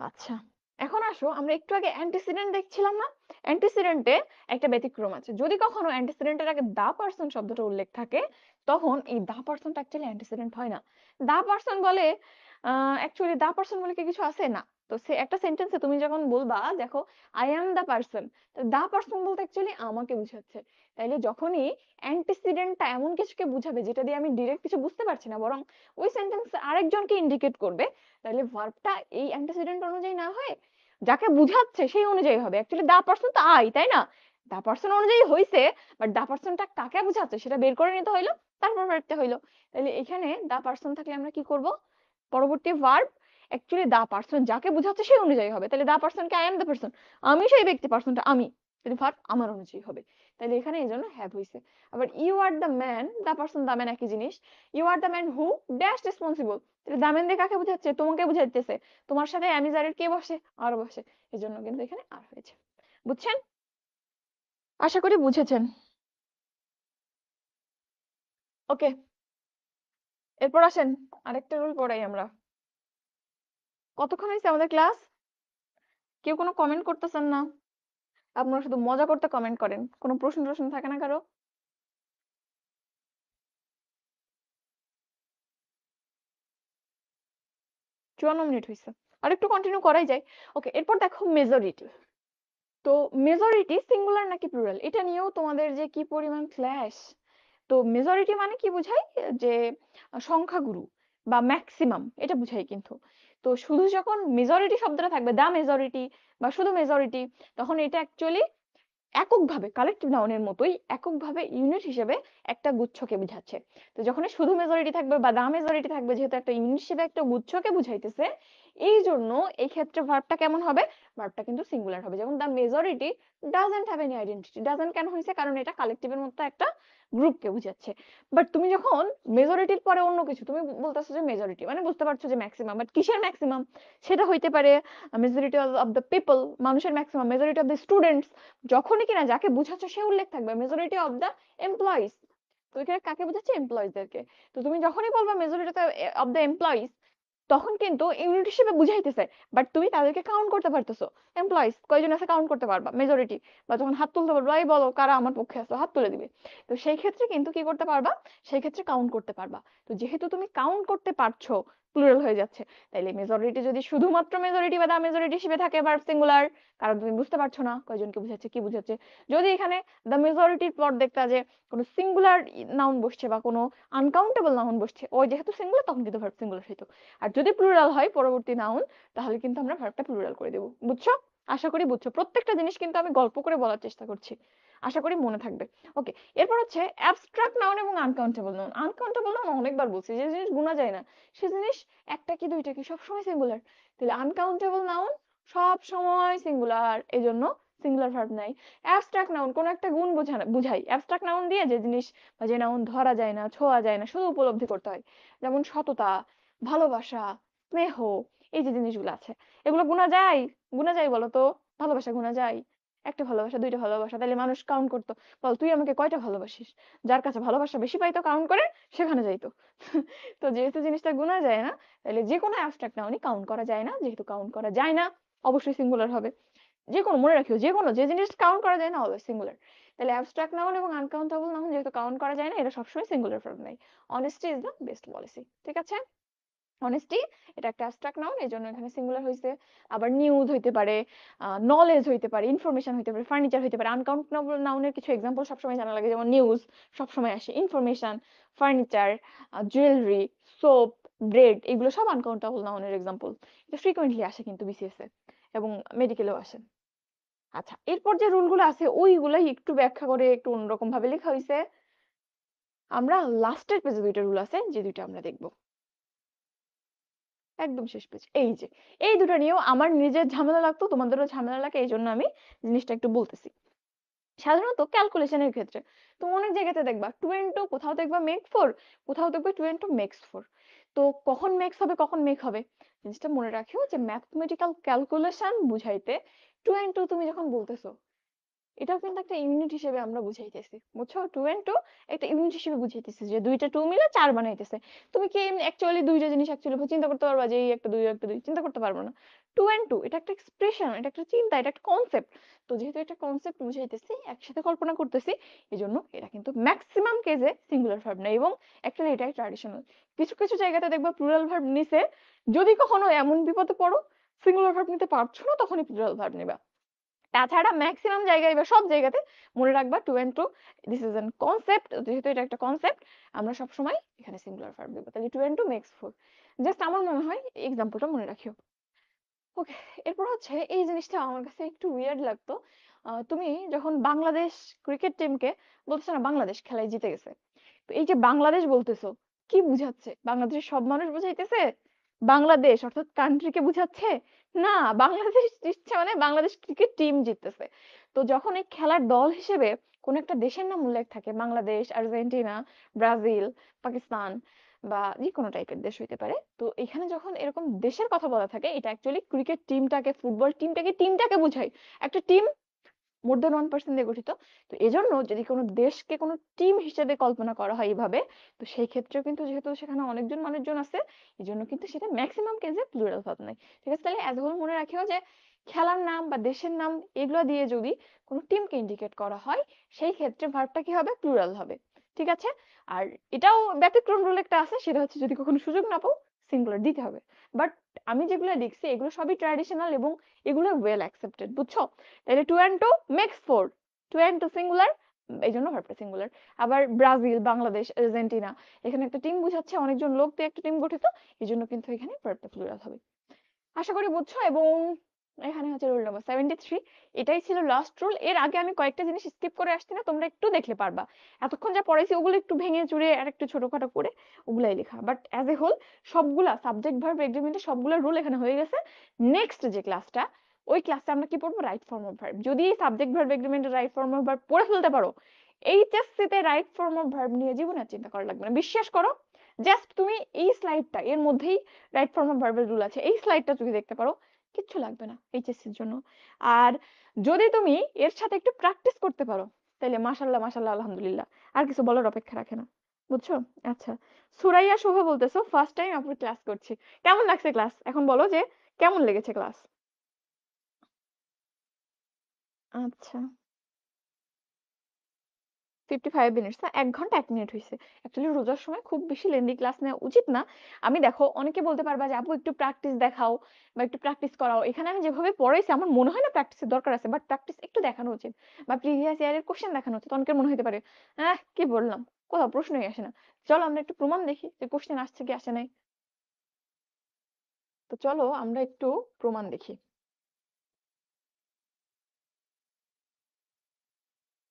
আচ্ছা, এখন আসো আমরা একটু আগে অ্যান্টিসিডেন্ট দেখছিলাম না? অ্যান্টিসিডেন্টে একটা ব্যতিক্রম আছে। যদি কখনো অ্যান্টিসিডেন্টের আগে দা পারসন শব্দটা উল্লেখ থাকে, তখন এই দা পারসনটা অ্যাকচুয়ালি অ্যান্টিসিডেন্ট হয় না। দা পারসন বলে অ্যাকচুয়ালি দা পারসন বলে কি কিছু আছে না? তো সে একটা সেন্টেন্সে তুমি যখন বলবা দেখো I am the person, the person বলতে অ্যাকচুয়ালি আমাকে বুঝাচ্ছে। তাইলে যখনই অ্যান্টিসিডেন্টটা এমন কিছুকে বুঝাবে যেটা দিয়ে আমি ডিরেক্ট কিছু বুঝতে পারছি না, বরং ওই সেন্টেন্স আরেকজনকে ইন্ডিকেট করবে, তাহলে ভার্বটা এই অ্যান্টিসিডেন্ট অনুযায়ী না হয়ে যাকে বুঝাচ্ছে সেই অনুযায়ী হবে। অ্যাকচুয়ালি দা পারসন তো আই, তাই না? দা পারসন অনুযায়ী হইছে, বাট দা পারসনটা কাকে বুঝাচ্ছে সেটা বের করে নিতে হইলো, তারপর ভার্বটা হইলো। তাহলে এখানে দা পারসন থাকলে আমরা কি করব? পরবর্তী ভার্ব অ্যাকচুয়ালি দা পারসন যাকে বুঝাচ্ছে সেই অনুযায়ী হবে। তাহলে দা পারসনকে আই এম দা পারসন, আমি সেই ব্যক্তি, পারসনটা আমি, তাহলে ভার্ব আমার অনুযায়ী হবে। তাহলে এখানে এই জন্য হ্যাভ হইছে। আবার you are the man, the person the man একই জিনিস। You are the man who dash responsible, তাহলে দা ম্যান দিয়ে কাকে বুঝাচ্ছে? তোমাকে বুঝাইতেছে। তোমার সাথে অ্যামিজারের কে বসে? আর বসে, এজন্য কিন্তু এখানে আর হয়েছে। বুঝছেন? আশা করি বুঝেছেন। ওকে, এরপর আসেন আরেকটা রুল পড়াই আমরা। কতক্ষণ হয়েছে আমাদের ক্লাস? কেউ কোনো কমেন্ট করতেছেন না, আপনারা শুধু মজা করতে কমেন্ট করেন, কোনো প্রশ্ন টশ্ন থাকে না কারো? 54 মিনিট হয়েছে, আর একটু কন্টিনিউ করাই যায়। ওকে, এরপর দেখো মেজরিটি। তো মেজরিটি সিঙ্গুলার নাকি প্লুরাল, এটা নিয়েও তোমাদের যে কি পরিমাণ ক্ল্যাশ। তো মেজরিটি মানে কি বোঝায়? যে সংখ্যাগুরু বা ম্যাক্সিমাম, এটা বুঝাই কিন্তু। তো শুধু যখন মেজরিটি শব্দটা থাকবে, দা মেজরিটি বা শুধু মেজরিটি, তখন এটা অ্যাকচুয়ালি এককভাবে কালেক্টিভ নাউনের মতোই এককভাবে ইউনিট হিসেবে একটা গুচ্ছকে বুঝাচ্ছে। তো যখন শুধু মেজরিটি থাকবে বা দা মেজরিটি থাকবে, যেহেতু একটা ইউনিট হিসেবে একটা গুচ্ছকে বুঝাইতেছে, এই জন্য এই ক্ষেত্রে ভার্বটা কেমন হবে? ভার্বটা কিন্তু সিঙ্গুলার হবে। যেমন the majority doesn't have any identity, doesn't কেন হয়েছে? কারণ এটা কালেক্টিভের মতো একটা গ্রুপকে বুঝাচ্ছে। বাট তুমি যখন মেজরিটির পরে অন্য কিছু তুমি বলতেছো যে মেজরিটি, মানে বুঝতে পারছো যে ম্যাক্সিমাম, বাট কিসের ম্যাক্সিমাম? সেটা হইতে পারে মেজরিটি অফ দ্য পিপল, মানুষের maximum, majority of the students, যখনই কিনা যাকে বুঝাচ্ছ সে উল্লেখ থাকবে। মেজরিটি অফ দ্য এমপ্লয়িজ, তো এখানে কাকে বোঝাচ্ছে? এমপ্লয়িজদেরকে। তো তুমি যখনই বলবা মেজরিটি অফ দ্য এমপ্লয়িজ, তখন কিন্তু ইউনিট হিসেবে বুঝাইতেছে, বাট তুমি তাদেরকে কাউন্ট করতে পারতেছো। এমপ্লয়িজ কয়জন আছে কাউন্ট করতে পারবা, মেজরিটি। বা যখন হাত তুলতে পারবা, এই বলো কারা আমার পক্ষে আছে, হাত তুলে দিবে। তো সেই ক্ষেত্রে কিন্তু কি করতে পারবা, সেই ক্ষেত্রে কাউন্ট করতে পারবা। তো যেহেতু তুমি কাউন্ট করতে পারছো, প্লুরাল হয়ে যাচ্ছে। তাইলে মেজরিটি যদি শুধুমাত্র মেজরিটি বা দা মেজরিটি হিসেবে থাকে ভার্ব সিঙ্গুলার, কারণ তুমি বুঝতে পারছো না কয়জনকে বুঝাচ্ছে কি বুঝাচ্ছে। যদি এখানে দ্য মেজরিটির পর দেখতা যে কোনো সিঙ্গুলার নাউন বসছে বা কোনো আনকাউন্টেবল নাউন বসছে, ওই যেহেতু সিঙ্গুলার তখন কিন্তু ভার্ব সিঙ্গুলার হইতো। আর যদি প্লুরাল হয় পরবর্তী নাউন, তাহলে কিন্তু আমরা ভার্বটা প্লুরাল করে দেবো। বুঝছো? আশা করি বুঝছো। প্রত্যেকটা জিনিস কিন্তু আমি গল্প করে বলার চেষ্টা করছি, আশা করি মনে থাকবে। ওকে, এরপর হচ্ছে অ্যাবস্ট্রাক্ট নাউন এবং আনকাউন্টেবল নাউন। আনকাউন্টেবল নাউন অনেকবার বলছি, যে জিনিস গুণা যায় না সে জিনিস একটা কি দুইটা কি সবসময় সিঙ্গুলার। তাহলে আনকাউন্টেবল নাউন সব সময় সিঙ্গুলার, এই জন্য সিঙ্গুলার ভার্ব নাই। অ্যাবস্ট্রাক্ট নাউন কোন একটা গুণ বুঝাই। অ্যাবস্ট্রাক্ট নাউন দিয়ে যে জিনিস বা যে নাউন ধরা যায় না, ছোঁয়া যায় না, শুধু উপলব্ধি করতে হয়, যেমন সততা, ভালোবাসা, স্নেহ, এই যে জিনিসগুলো আছে, এগুলো গুণা যায়? গুণা যায় বলো তো? ভালোবাসা গুণা যায়? একটা ভালোবাসা, দুইটা ভালোবাসা, তাহলে মানুষ কাউন্ট করতো, বল তুই আমাকে কয়টা ভালোবাসিস? যার কাছে ভালোবাসা বেশি পাইতো কাউন্ট করে, সেখানে যাইতো। তো যেহেতু জিনিসটা গুণা যায় না, তাহলে যে কোনো অ্যাবস্ট্রাক্ট নাউনই কাউন্ট করা যায় না। যেহেতু কাউন্ট করা যায় না, অবশ্যই সিঙ্গুলার হবে। যে কোনো, মনে রাখিও, যে কোনো যে জিনিস কাউন্ট করা যায় না অলওয়েজ সিঙ্গুলার। তাহলে অ্যাবস্ট্রাক্ট নাউন এবং আনকাউন্টেবল নাউন যেহেতু কাউন্ট করা যায় না, এটা সবসময় সিঙ্গুলার ফর্ম নেই। Honesty is the best policy. ঠিক আছে? অনেস্টি এটা একটা অ্যাবস্ট্রাক্ট নাউন, এই জন্য এখানে সিঙ্গুলার হয়েছে। আবার নিউজ হইতে পারে, নলেজ হইতে পারে, ইনফরমেশন হইতে পারে, ফার্নিচার হইতে পারে। আনকাউন্টেবল নাউনের কিছু এক্সাম্পল সবসময় জানা লাগে, যেমন নিউজ সবসময় আসে, information, furniture, jewellery, soap, bread, এগুলো সব আনকাউন্টেবল নাউনের এক্সাম্পল। এটা ফ্রিকোয়েন্টলি আসে কিন্তু বিসিএস এ এবং মেডিকেলেও আসে। আচ্ছা, এরপর যে রুলগুলো আছে ওইগুলাই একটু ব্যাখ্যা করে একটু অন্যরকম ভাবে লেখা হয়েছে। আমরা লাস্টের পেজে দুইটা রুল আছে, যে দুইটা আমরা দেখবো একদম শেষ পেজ। এই যে এই দুটো নিয়েও আমার নিজের ঝামেলা লাগতো, তোমাদেরও ঝামেলা লাগে, এই জন্য আমি জিনিসটা একটু বলতেছি। সাধারণত ক্যালকুলেশনের ক্ষেত্রে তুমি অনেক জায়গাতে দেখবা 2 and 2, কোথাও দেখবা মেক 4, কোথাও দেখবা 2 and 2 মেক্স 4। তো কখন মেক্স হবে কখন মেক হবে, জিনিসটা মনে রাখিও যে ম্যাথমেটিক্যাল ক্যালকুলেশন বুঝাইতে 2 and 2 তুমি যখন বলতেছো, এটাও কিন্তু একটা ইউনিট হিসেবে আমরা বুঝাইতেছি। বুঝছো? 2 and 2 একটা ইউনিট হিসেবে বুঝাইতেছি, যে দুইটা 2 মিলে 4 বানাইতেছে। তুমি কি অ্যাকচুয়ালি দুইটা জিনিস অ্যাকচুয়ালি চিন্তা করতে পারবা যে এই একটা দুই একটা দুই? চিন্তা করতে পারবো না। 2 and 2 এটা একটা এক্সপ্রেশন, এটা একটা চিন্তা, এটা একটা কনসেপ্ট। তো যেহেতু একটা কনসেপ্ট বুঝাইতেছি, একসাথে কল্পনা করতেছি, এজন্য এটা কিন্তু ম্যাক্সিমাম কেসে সিঙ্গুলার ভার্ব না, এবং একটা এটাই ট্র্যাডিশনাল। কিছু কিছু জায়গাতে দেখবা প্লুরাল ভার্ব নিছে। যদি কখনো এমন বিপদে পড়ো সিঙ্গুলার ভার্ব নিতে পারছো না, তখনই প্লুরাল ভার্ব নিবা। তাছাড়া ম্যাক্সিমাম জায়গায় বা সব জায়গাতে মনে রাখবা 2 and 2 this is an concept. যেহেতু এটা একটা কনসেপ্ট, আমরা সব সময় এখানে সিঙ্গুলার ভার্ব দেব। তাহলে 2 and 2 মেক্স 4। জাস্ট আমার মনে হয় এক্সাম্পলটা মনে রাখিও। ওকে, এরপর হচ্ছে এই জিনিসটা আমার কাছে একটু উইয়ার্ড লাগতো। তুমি যখন বাংলাদেশ ক্রিকেট টিমকে বলতেছো না বাংলাদেশ খেলায় জিতে গেছে, তো এই যে বাংলাদেশ বলতেছো, কি বুঝাচ্ছে? বাংলাদেশের সব মানুষ বুঝাইতেছে? বাংলাদেশ অর্থাৎ কান্ট্রিকে বুঝাচ্ছে? না, বাংলাদেশ জিতছে মানে বাংলাদেশ ক্রিকেট টিম জিততেছে। তো যখন এই খেলার দল হিসেবে কোন একটা দেশের নাম উল্লেখ থাকে, বাংলাদেশ, আর্জেন্টিনা, ব্রাজিল, পাকিস্তান বা যে কোনো টাইপের দেশ হইতে পারে, তো এখানে যখন এরকম দেশের কথা বলা থাকে, এটা অ্যাকচুয়ালি ক্রিকেট টিমটাকে, ফুটবল টিমটাকে বুঝায়। একটা টিম মোর দ্যান 1% দিয়ে গঠিত। তো এজন্য যদি কোনো দেশকে কোনো টিম হিসেবে কল্পনা করা হয় এইভাবে, তো সেই ক্ষেত্রেও কিন্তু যেহেতু সেখানে অনেকজন মানুষজন আছে, এজন্য কিন্তু সেটা ম্যাক্সিমাম কেসে প্লুরাল ভাব নাই। ঠিক আছে? তাহলে অ্যাজ হোল মনে রাখিও যে খেলার নাম বা দেশের নাম এগুলো দিয়ে যদি কোনো টিমকে ইন্ডিকেট করা হয়, সেই ক্ষেত্রে ভার্বটা কি হবে? প্লুরাল হবে। ঠিক আছে? আর এটাও ব্যতিক্রম রুল একটা আছে, সেটা হচ্ছে যদি কখনো সুযোগ না পাও সিঙ্গুলার দিতে হবে। বাট আমি যেগুলো লিখছি এগুলো সবই ট্র্যাডিশনাল এবং এগুলো ওয়েল অ্যাকসেপ্টেড। বুঝছো? তাহলে 2 and 2 মেক্স 4, 2 and 2 সিঙ্গুলার, এই জন্য ভার্বটা সিঙ্গুলার। আবার ব্রাজিল, বাংলাদেশ, আর্জেন্টিনা, এখানে একটা টিম বুঝাচ্ছে, অনেকজন লোক দিয়ে একটা টিম গঠিত, এই জন্য কিন্তু এখানে ভার্বটা প্লুরাল হবে। আশা করি বুঝছো। এবং এখানে হচ্ছে রুল নাম্বার 73, এটাই ছিল লাস্ট রুল। এর আগে আমি কয়েকটা জিনিস স্কিপ করে আসছি না, তোমরা একটু দেখলে পারবা। এতক্ষণ যা পড়াইছি ওগুলো একটু ভেঙে চুরে আর একটু ছোটখাটো করে ওগুলাই লেখা, বাট অ্যাজ এ হোল সবগুলা সাবজেক্ট ভার্ব এগ্রিমেন্টের সবগুলা রুল এখানে হয়ে গেছে। নেক্সট যে ক্লাসটা, ওই ক্লাসে আমরা কি পড়বো? Right form of verb. যদি সাবজেক্ট ভার্ব এগ্রিমেন্টের রাইট ফর্ম অফ ভার্ব পড়ে ফেলতে পারো, এইচএসসি তে রাইট ফর্ম অফ ভার্ব নিয়ে জীবনে আর চিন্তা করা লাগবে না, বিশ্বাস করো। জাস্ট তুমি এই স্লাইডটা, এর মধ্যেই রাইট ফর্ম অফ ভার্বের রুল আছে, এই স্লাইডটা যদি দেখতে পারো কিচ্ছু লাগবে না এইচএসসির জন্য। আর যদি তুমি এর সাথে একটু প্র্যাকটিস করতে পারো, তাহলে মাশাল্লাহ মাশাল্লাহ আলহামদুলিল্লাহ, আর কিছু বলার অপেক্ষা রাখে না। বুঝছো? আচ্ছা। সুরাইয়া শোভা বলতেছো ফার্স্ট টাইম আপুর ক্লাস করছি। কেমন লাগছে ক্লাস? এখন বলো যে কেমন লেগেছে ক্লাস? আচ্ছা। 55 মিনিটস না 1 ঘন্টা 1 মিনিট হইছে। অ্যাকচুয়ালি রোজার সময় খুব বেশি লেন্দি ক্লাস নেওয়া উচিত না। আমি দেখো অনেকে বলতে পারবা যে আপু একটু প্র্যাকটিস দেখাও বা একটু প্র্যাকটিস করাও। এখানে আমি যেভাবে পড়াইছি আমার মনে হয় না প্র্যাকটিসের দরকার আছে। বাট প্র্যাকটিস একটু দেখানো উচিত। বা প্রিভিয়াস ইয়ারের কোশ্চেন দেখানো উচিত। অনেকের মনে হতে পারে, কি বললাম? কোথাও প্রশ্নই আসে না। চলো আমরা একটু প্রমাণ দেখি যে কোশ্চেন আসছে কি আসে নাই। তো চলো আমরা একটু প্রমাণ দেখি।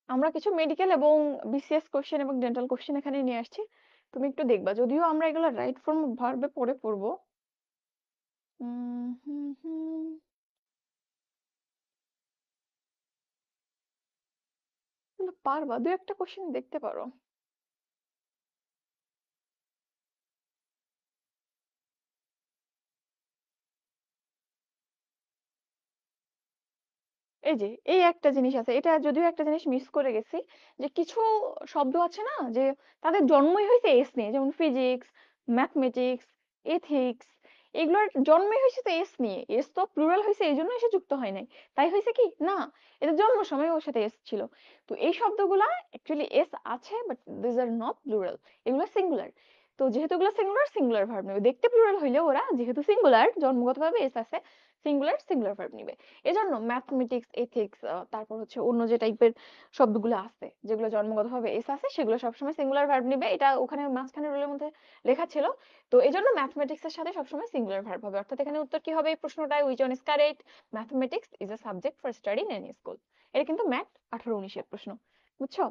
আমরা কিছু মেডিকেল এবং বিসিএস কোশ্চেন এবং ডেন্টাল কোশ্চেন এখানে নিয়ে আসছি। তুমি একটু দেখবা। যদিও আমরা এগুলো রাইট ফর্ম ভার্বে পরে পড়বো। হুম হুম এগুলো পারবা, দু একটা কোশ্চেন দেখতে পারো। এই যে এই একটা জিনিস আছে, এটা যদিও একটা জিনিস মিস করে গেছি, যে কিছু শব্দ আছে না যে তাদের জন্মই হয়েছে এস নিয়ে, যেমন ফিজিক্স, ম্যাথমেটিক্স, এথিক্স, এগুলোর জন্মই হয়েছে তো এস নিয়ে। এস তো প্লুরাল হয়েছে এই জন্য এসে যুক্ত হয় নাই। তাই হয়েছে কি না, এদের জন্ম সময় ওর সাথে এস ছিল। তো এই শব্দগুলা অ্যাকচুয়ালি এস আছে but this are not plural, এগুলো সিঙ্গুলার। তো যেহেতু এগুলো সিঙ্গুলার, সিঙ্গুলার ভার্ব নেবে। দেখতে প্লুরাল হইলেও ওরা যেহেতু সিঙ্গুলার, জন্মগতভাবে এস আছে, সিঙ্গুলার সিঙ্গুলার ভার্ব নিবে। এজন্য ম্যাথমেটিক্স, এথিক্স, তারপর হচ্ছে অন্য যে টাইপের শব্দগুলো আছে যেগুলো জন্মগতভাবে এস আছে, সেগুলো সবসময় সিঙ্গুলার ভার্ব নিবে। এটা ওখানে মাঝখানে রুলের মধ্যে লেখা ছিল। তো এজন্য ম্যাথমেটিক্স এর সাথে সবসময় সিঙ্গুলার ভার্ব হবে। অর্থাৎ এখানে উত্তর কি হবে এই প্রশ্নটায়, which one is correct? Mathematics is a subject for study in any school. এটা কিন্তু ম্যাথ 18-19 এর প্রশ্ন। বুঝছো?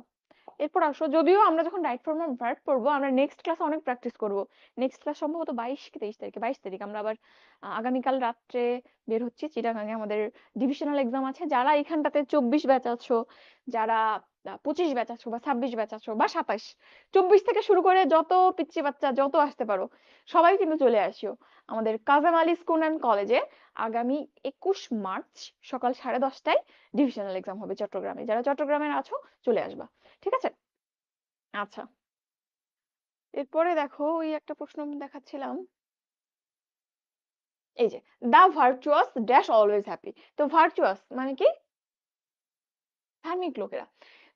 এরপর আসো, যদিও আমরা যখন রাইট ফর্ম অফ ভার্ব পড়বো আমরা নেক্সট ক্লাসে অনেক প্র্যাকটিস করব। নেক্সট ক্লাস সম্ভবত 22 কি 23 তারিখে, 22 তারিখ আমরা আবার আগামীকাল রাত্রে বের হচ্ছি চিটাগাঙে। আমাদের ডিভিশনাল এক্সাম আছে। যারা এখানটাতে 24 ব্যাচ আছো, যারা 25 ব্যাচ আছো বা 26 ব্যাচ আছো বা 27, 24 থেকে শুরু করে যত পিচ্চি বাচ্চা যত আসতে পারো সবাই কিন্তু চলে আসিও আমাদের কাজেম আলী স্কুল অ্যান্ড কলেজে। আগামী 21 মার্চ সকাল 10:30টায় ডিভিশনাল এক্সাম হবে চট্টগ্রামে। যারা চট্টগ্রামে আছো চলে আসবা। ঠিক আছে? আচ্ছা। এরপরে দেখো ওই একটা প্রশ্ন দেখাচ্ছিলাম। এই যে দা ভার্চুয়াস ড্যাশ অলওয়েজ হ্যাপি। তো ভার্চুয়াস মানে কি? ধার্মিক লোকেরা।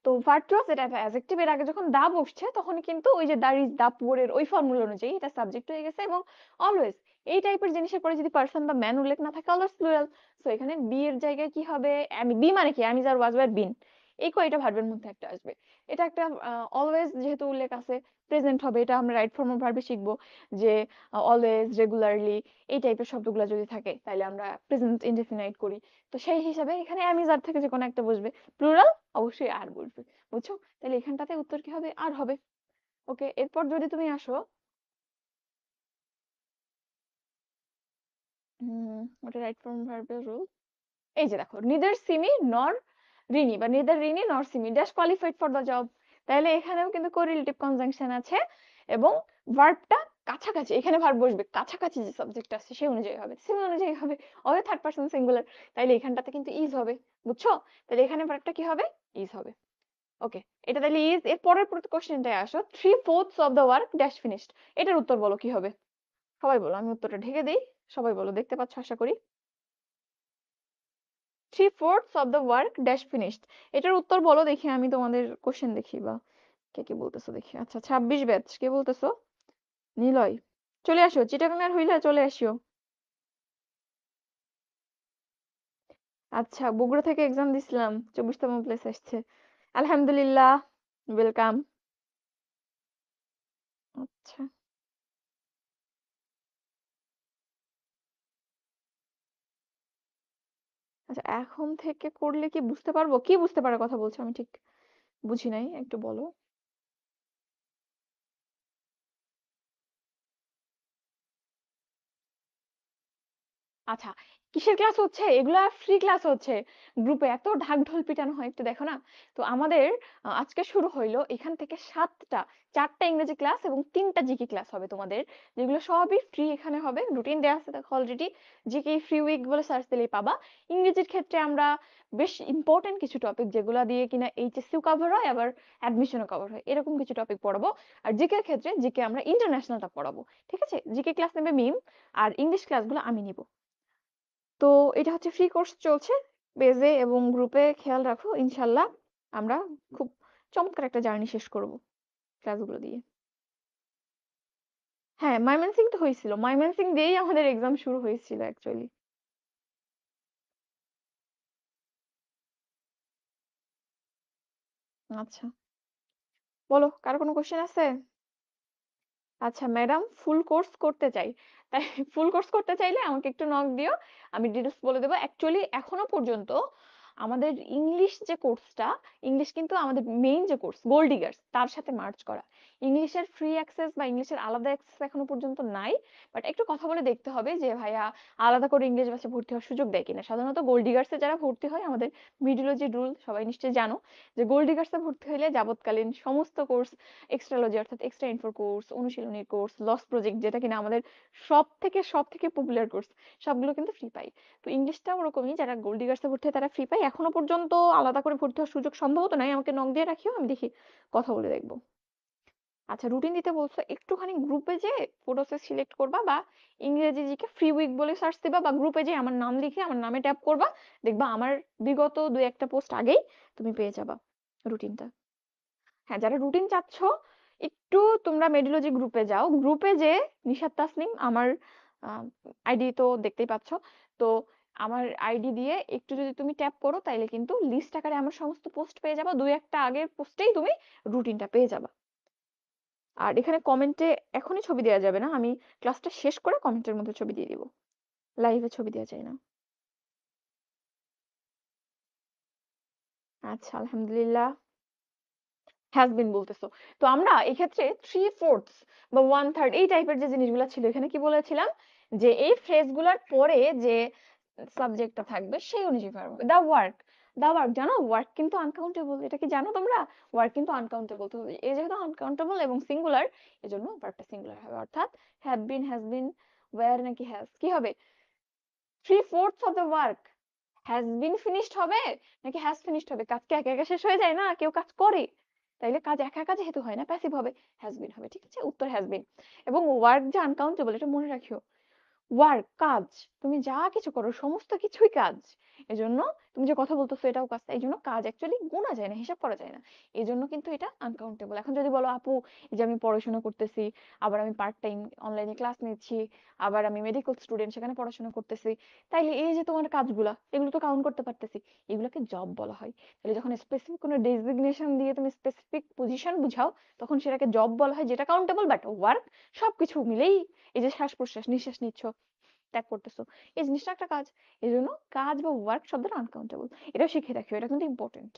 তো ভার্চুয়াস এটা অ্যাডজেক্টিভ, এর আগে যখন দা বসছে তখন কিন্তু ওই যে দ্য ইজ দা পুয়ার এর ওই ফর্মুলা অনুযায়ী এটা সাবজেক্ট হয়ে গেছে। এবং অলওয়েজ এই টাইপের জিনিসের পরে যদি পারসন বা ম্যান উল্লেখ না থাকে অলওয়েজ প্লুরাল। সো এখানে বি এর জায়গায় কি হবে? আমি বি মানে কি? আমি যার ওয়াজ ওয়ার বিন, এই কয়টা ভার্বের মধ্যে একটা আসবে। এটা একটা অলওয়েজ যেহেতু উল্লেখ আছে প্রেজেন্ট হবে। এটা আমরা রাইট ফর্ম অফ ভার্বে শিখবো যে অলওয়েজ, রেগুলারলি, এই টাইপের শব্দগুলো যদি থাকে তাহলে আমরা প্রেজেন্ট ইনডেফিনাইট করি। তো সেই হিসাবে এখানে আমি যার থেকে যে কোনো একটা বসবে, প্লুরাল অবশ্যই আর বসবে। বুঝছো? তাহলে এখানটাতে উত্তর কি হবে? আর হবে। ওকে, এরপর যদি তুমি আসো, ওটা রাইট ফর্ম ভার্বের রুল। এই যে দেখো, নিদার সিমি নর রিনি বা নিদার রিনি নর Simi dash qualified for the job. তাহলে এখানেও কিন্তু কোরিলেটিভ কনজাংশন আছে এবং ভার্বটা কাছাকাছি। এখানে ভার্ব বসবে কাছাকাছি, যে সাবজেক্ট আছে সেই অনুযায়ী হবে, সিমি অনুযায়ী হবে, অবে থার্ড পারসন সিঙ্গুলার। তাইলে এখানটাতে কিন্তু ইজ হবে। বুঝছো? তাহলে এখানে ভার্বটা কি হবে? ইজ হবে। ওকে, এটা তাহলে ইজ। এর পরের কোশ্চেনটায় আসো, 3/4 of the work dash finished. এটার উত্তর বলো কি হবে? সবাই বলো, আমি উত্তরটা ঢেকে দেই। সবাই বলো, দেখতে পাচ্ছ আশা করি। 3/4 of the work dash finished, এটার উত্তর বলো দেখি। আমি তোমাদের কোশ্চেন দেখি বা কে কে বলতেছো দেখি। আচ্ছা, 26 ব্যাচ কে বলতেছো? নিলয়, চলে আসো। চিটাগাঙ্গার হইলে চলে আসিও। আচ্ছা, বগুড়া থেকে এক্সাম দিছিলাম, 24তম প্লেস আসছে। আলহামদুলিল্লাহ, ওয়েলকাম। আচ্ছা। আচ্ছা, এখন থেকে করলে কি বুঝতে পারবো? কি বুঝতে পারার কথা বলছো? আমি ঠিক বুঝি নাই, একটু বলো। আচ্ছা, কিসের ক্লাস হচ্ছে? এগুলা ফ্রি ক্লাস হচ্ছে। গ্রুপে এত ঢাকঢোল পিটানো হয় একটু দেখো না? তো আমাদের আজকে শুরু হইলো এখান থেকে ৭টা, ৪টা ইংরেজি ক্লাস এবং ৩টা জিকে ক্লাস হবে তোমাদের। যেগুলো সবই ফ্রি এখানে হবে। রুটিন দেয়া আছে দেখো অলরেডি। জিকে ফ্রি উইক বলে সার্চ দিলেই পাবা। ইংরেজির ক্ষেত্রে আমরা বেশ ইম্পোর্টেন্ট কিছু টপিক যেগুলা দিয়ে কিনা এইচএসসিও কভার হয় আবার অ্যাডমিশনও কভার হয়। এরকম কিছু টপিক পড়াবো। আর জিকে এর ক্ষেত্রে জিকে আমরা ইন্টারন্যাশনালটা পড়াবো। ঠিক আছে? জিকে ক্লাস নেবে মিম আর ইংলিশ ক্লাসগুলো আমি নিব। তো এটা হচ্ছে ফ্রি কোর্স চলছে পেজে এবং গ্রুপে। খেয়াল রাখো ইনশাল্লাহ আমরা খুব চমৎকার একটা জার্নি শেষ করব ক্লাসগুলো দিয়ে। হ্যাঁ, ময়মনসিং তো হয়েছিল, ময়মনসিং দিয়েই আমাদের এক্সাম শুরু হয়েছিল অ্যাকচুয়ালি। আচ্ছা, বলো কার কোনো কোশ্চেন আছে? আচ্ছা ম্যাডাম, ফুল কোর্স করতে চাই। তাই ফুল কোর্স করতে চাইলে আমাকে একটু নক দিও, আমি ডিটেলস বলে দেবো। অ্যাকচুয়ালি এখনো পর্যন্ত আমাদের ইংলিশ যে কোর্সটা, ইংলিশ কিন্তু আমাদের মেইন যে কোর্স গোল্ড ডিগার্স তার সাথে মার্চ করা। ইংলিশের ফ্রি অ্যাক্সেস বা ইংলিশের আলাদা অ্যাক্সেস এখনো পর্যন্ত নাই। বাট একটু কথা বলে দেখতে হবে যে ভাইয়া আলাদা করে ইংলিশ ভাষা ভর্তি হওয়ার সুযোগ দেয় কিনা। সাধারণত গোল্ড ডিগার্সে যারা ভর্তি হয়, আমাদের মিডিওলজি রুল সবাই নিশ্চয়ই জানো, যে গোল্ড ডিগার্সে ভর্তি হলে যাবতকালীন সমস্ত কোর্স, এক্সট্রালজি অর্থাৎ এক্সট্রা ইনফো কোর্স, অনুশীলনী কোর্স, লস প্রজেক্ট যেটা কিনা আমাদের সব থেকে পপুলার কোর্স, সবগুলো কিন্তু ফ্রি পাই। তো ইংলিশটা ওরকমই, যারা গোল্ড ডিগার্সে ভর্তি হয় তারা ফ্রি পায়। এখনো পর্যন্ত আলাদা করে ভর্তি হওয়ার সুযোগ সম্ভবত নাই। আমাকে নক দিয়ে রাখিও, আমি দেখি কথা বলে দেখবো। আচ্ছা, রুটিন দিতে বলছো, একটুখানি গ্রুপে যে প্রসেস সিলেক্ট করবা বা ইংরেজি জিকে ফ্রি উইক বলে সার্চ দিবা বা গ্রুপে যে আমার নাম লিখে আমার নামে ট্যাপ করবা, দেখবা আমার বিগত দুই একটা পোস্ট আগেই তুমি পেয়ে যাবা রুটিনটা। হ্যাঁ, যারা রুটিন চাচ্ছ একটু তোমরা মেডিলজি গ্রুপে যাও। গ্রুপে যে নিশাত তাসনিম আমার আইডি তো দেখতেই পাচ্ছ। তো আমার আইডি দিয়ে একটু যদি তুমি ট্যাপ করো তাইলে কিন্তু লিস্ট আকারে আমার সমস্ত পোস্ট পেয়ে যাবা। দুই একটা আগের পোস্টেই তুমি রুটিনটা পেয়ে যাবা। আর এখানে কমেন্টে এখনই ছবি দেওয়া যাবে না, আমি ক্লাসটা শেষ করে কমেন্টের মধ্যে ছবি দিয়ে দিব। লাইভে ছবি দেওয়া যায় না। আচ্ছা, আলহামদুলিল্লাহ। হ্যাজ বিন বলতেছো, তো আমরা এক্ষেত্রে থ্রি ফোর্থস বা ওয়ান থার্ড এই টাইপের যে জিনিসগুলো ছিল, এখানে কি বলেছিলাম যে এই ফ্রেজগুলোর পরে যে সাবজেক্টটা থাকবে সেই অনুযায়ী পারবো। দা ওয়ার্ক, দা ওয়ার্ক জানো, ওয়ার্ক কিন্তু আনকাউন্টেবল, এটা কি জানো তোমরা? ওয়ার্ক কিন্তু আনকাউন্টেবল, তো এই যেহেতু আনকাউন্টেবল এবং সিঙ্গুলার, এজন্য ভার্বটা সিঙ্গুলার হবে। অর্থাৎ হ্যাভ বিন, ওয়্যার নাকি হ্যাজ কি হবে? Three ফোর্থস of the work has been finished হবে নাকি হ্যাজ ফিনিশড হবে? কাজ কি একা একা শেষ হয়ে যায় না, কেউ কাজ করে। তাইলে কাজ একা একা যেহেতু হয় না, প্যাসিভ হবে, হ্যাজ বিন হবে। ঠিক আছে, উত্তর হ্যাজ বিন। এবং ওয়ার্ক যে আনকাউন্টেবল এটা মনে রাখিও। ওয়ার্ক কাজ, তুমি যা কিছু করো সমস্ত কিছুই কাজ। এজন্য তুমি যে কথা বলতেছো এটাও কাজ, এই জন্য কাজ অ্যাকচুয়ালি গোনা যায় না, হিসাব করা যায় না। এই জন্য কিন্তু এটা আনকাউন্টেবল। এখন যদি বলো আপু এই যে আমি পড়াশোনা করতেছি, আবার আমি পার্ট টাইম অনলাইনে ক্লাস নিচ্ছি, আবার আমি মেডিকেল স্টুডেন্ট সেখানে পড়াশোনা করতেছি, তাইলে এই যে তোমার কাজগুলা এগুলো তো কাউন্ট করতে পারতেছি, এগুলোকে জব বলা হয়। তাহলে যখন স্পেসিফিক কোনো ডেজিগনেশন দিয়ে তুমি স্পেসিফিক পজিশন বুঝাও, তখন সেটাকে জব বলা হয়, যেটা কাউন্টেবল। বাট ওয়ার্ক সবকিছু মিলেই, এই যে শ্বাস প্রশ্বাস নিঃশ্বাস নিচ্ছ, ত্যাগ করতেছো, এই জিনিসটা একটা কাজ। এই জন্য কাজ বা ওয়ার্ক শব্দটা আনকাউন্টেবল। এটাও শিখে রাখিও, এটা কিন্তু ইম্পর্টেন্ট।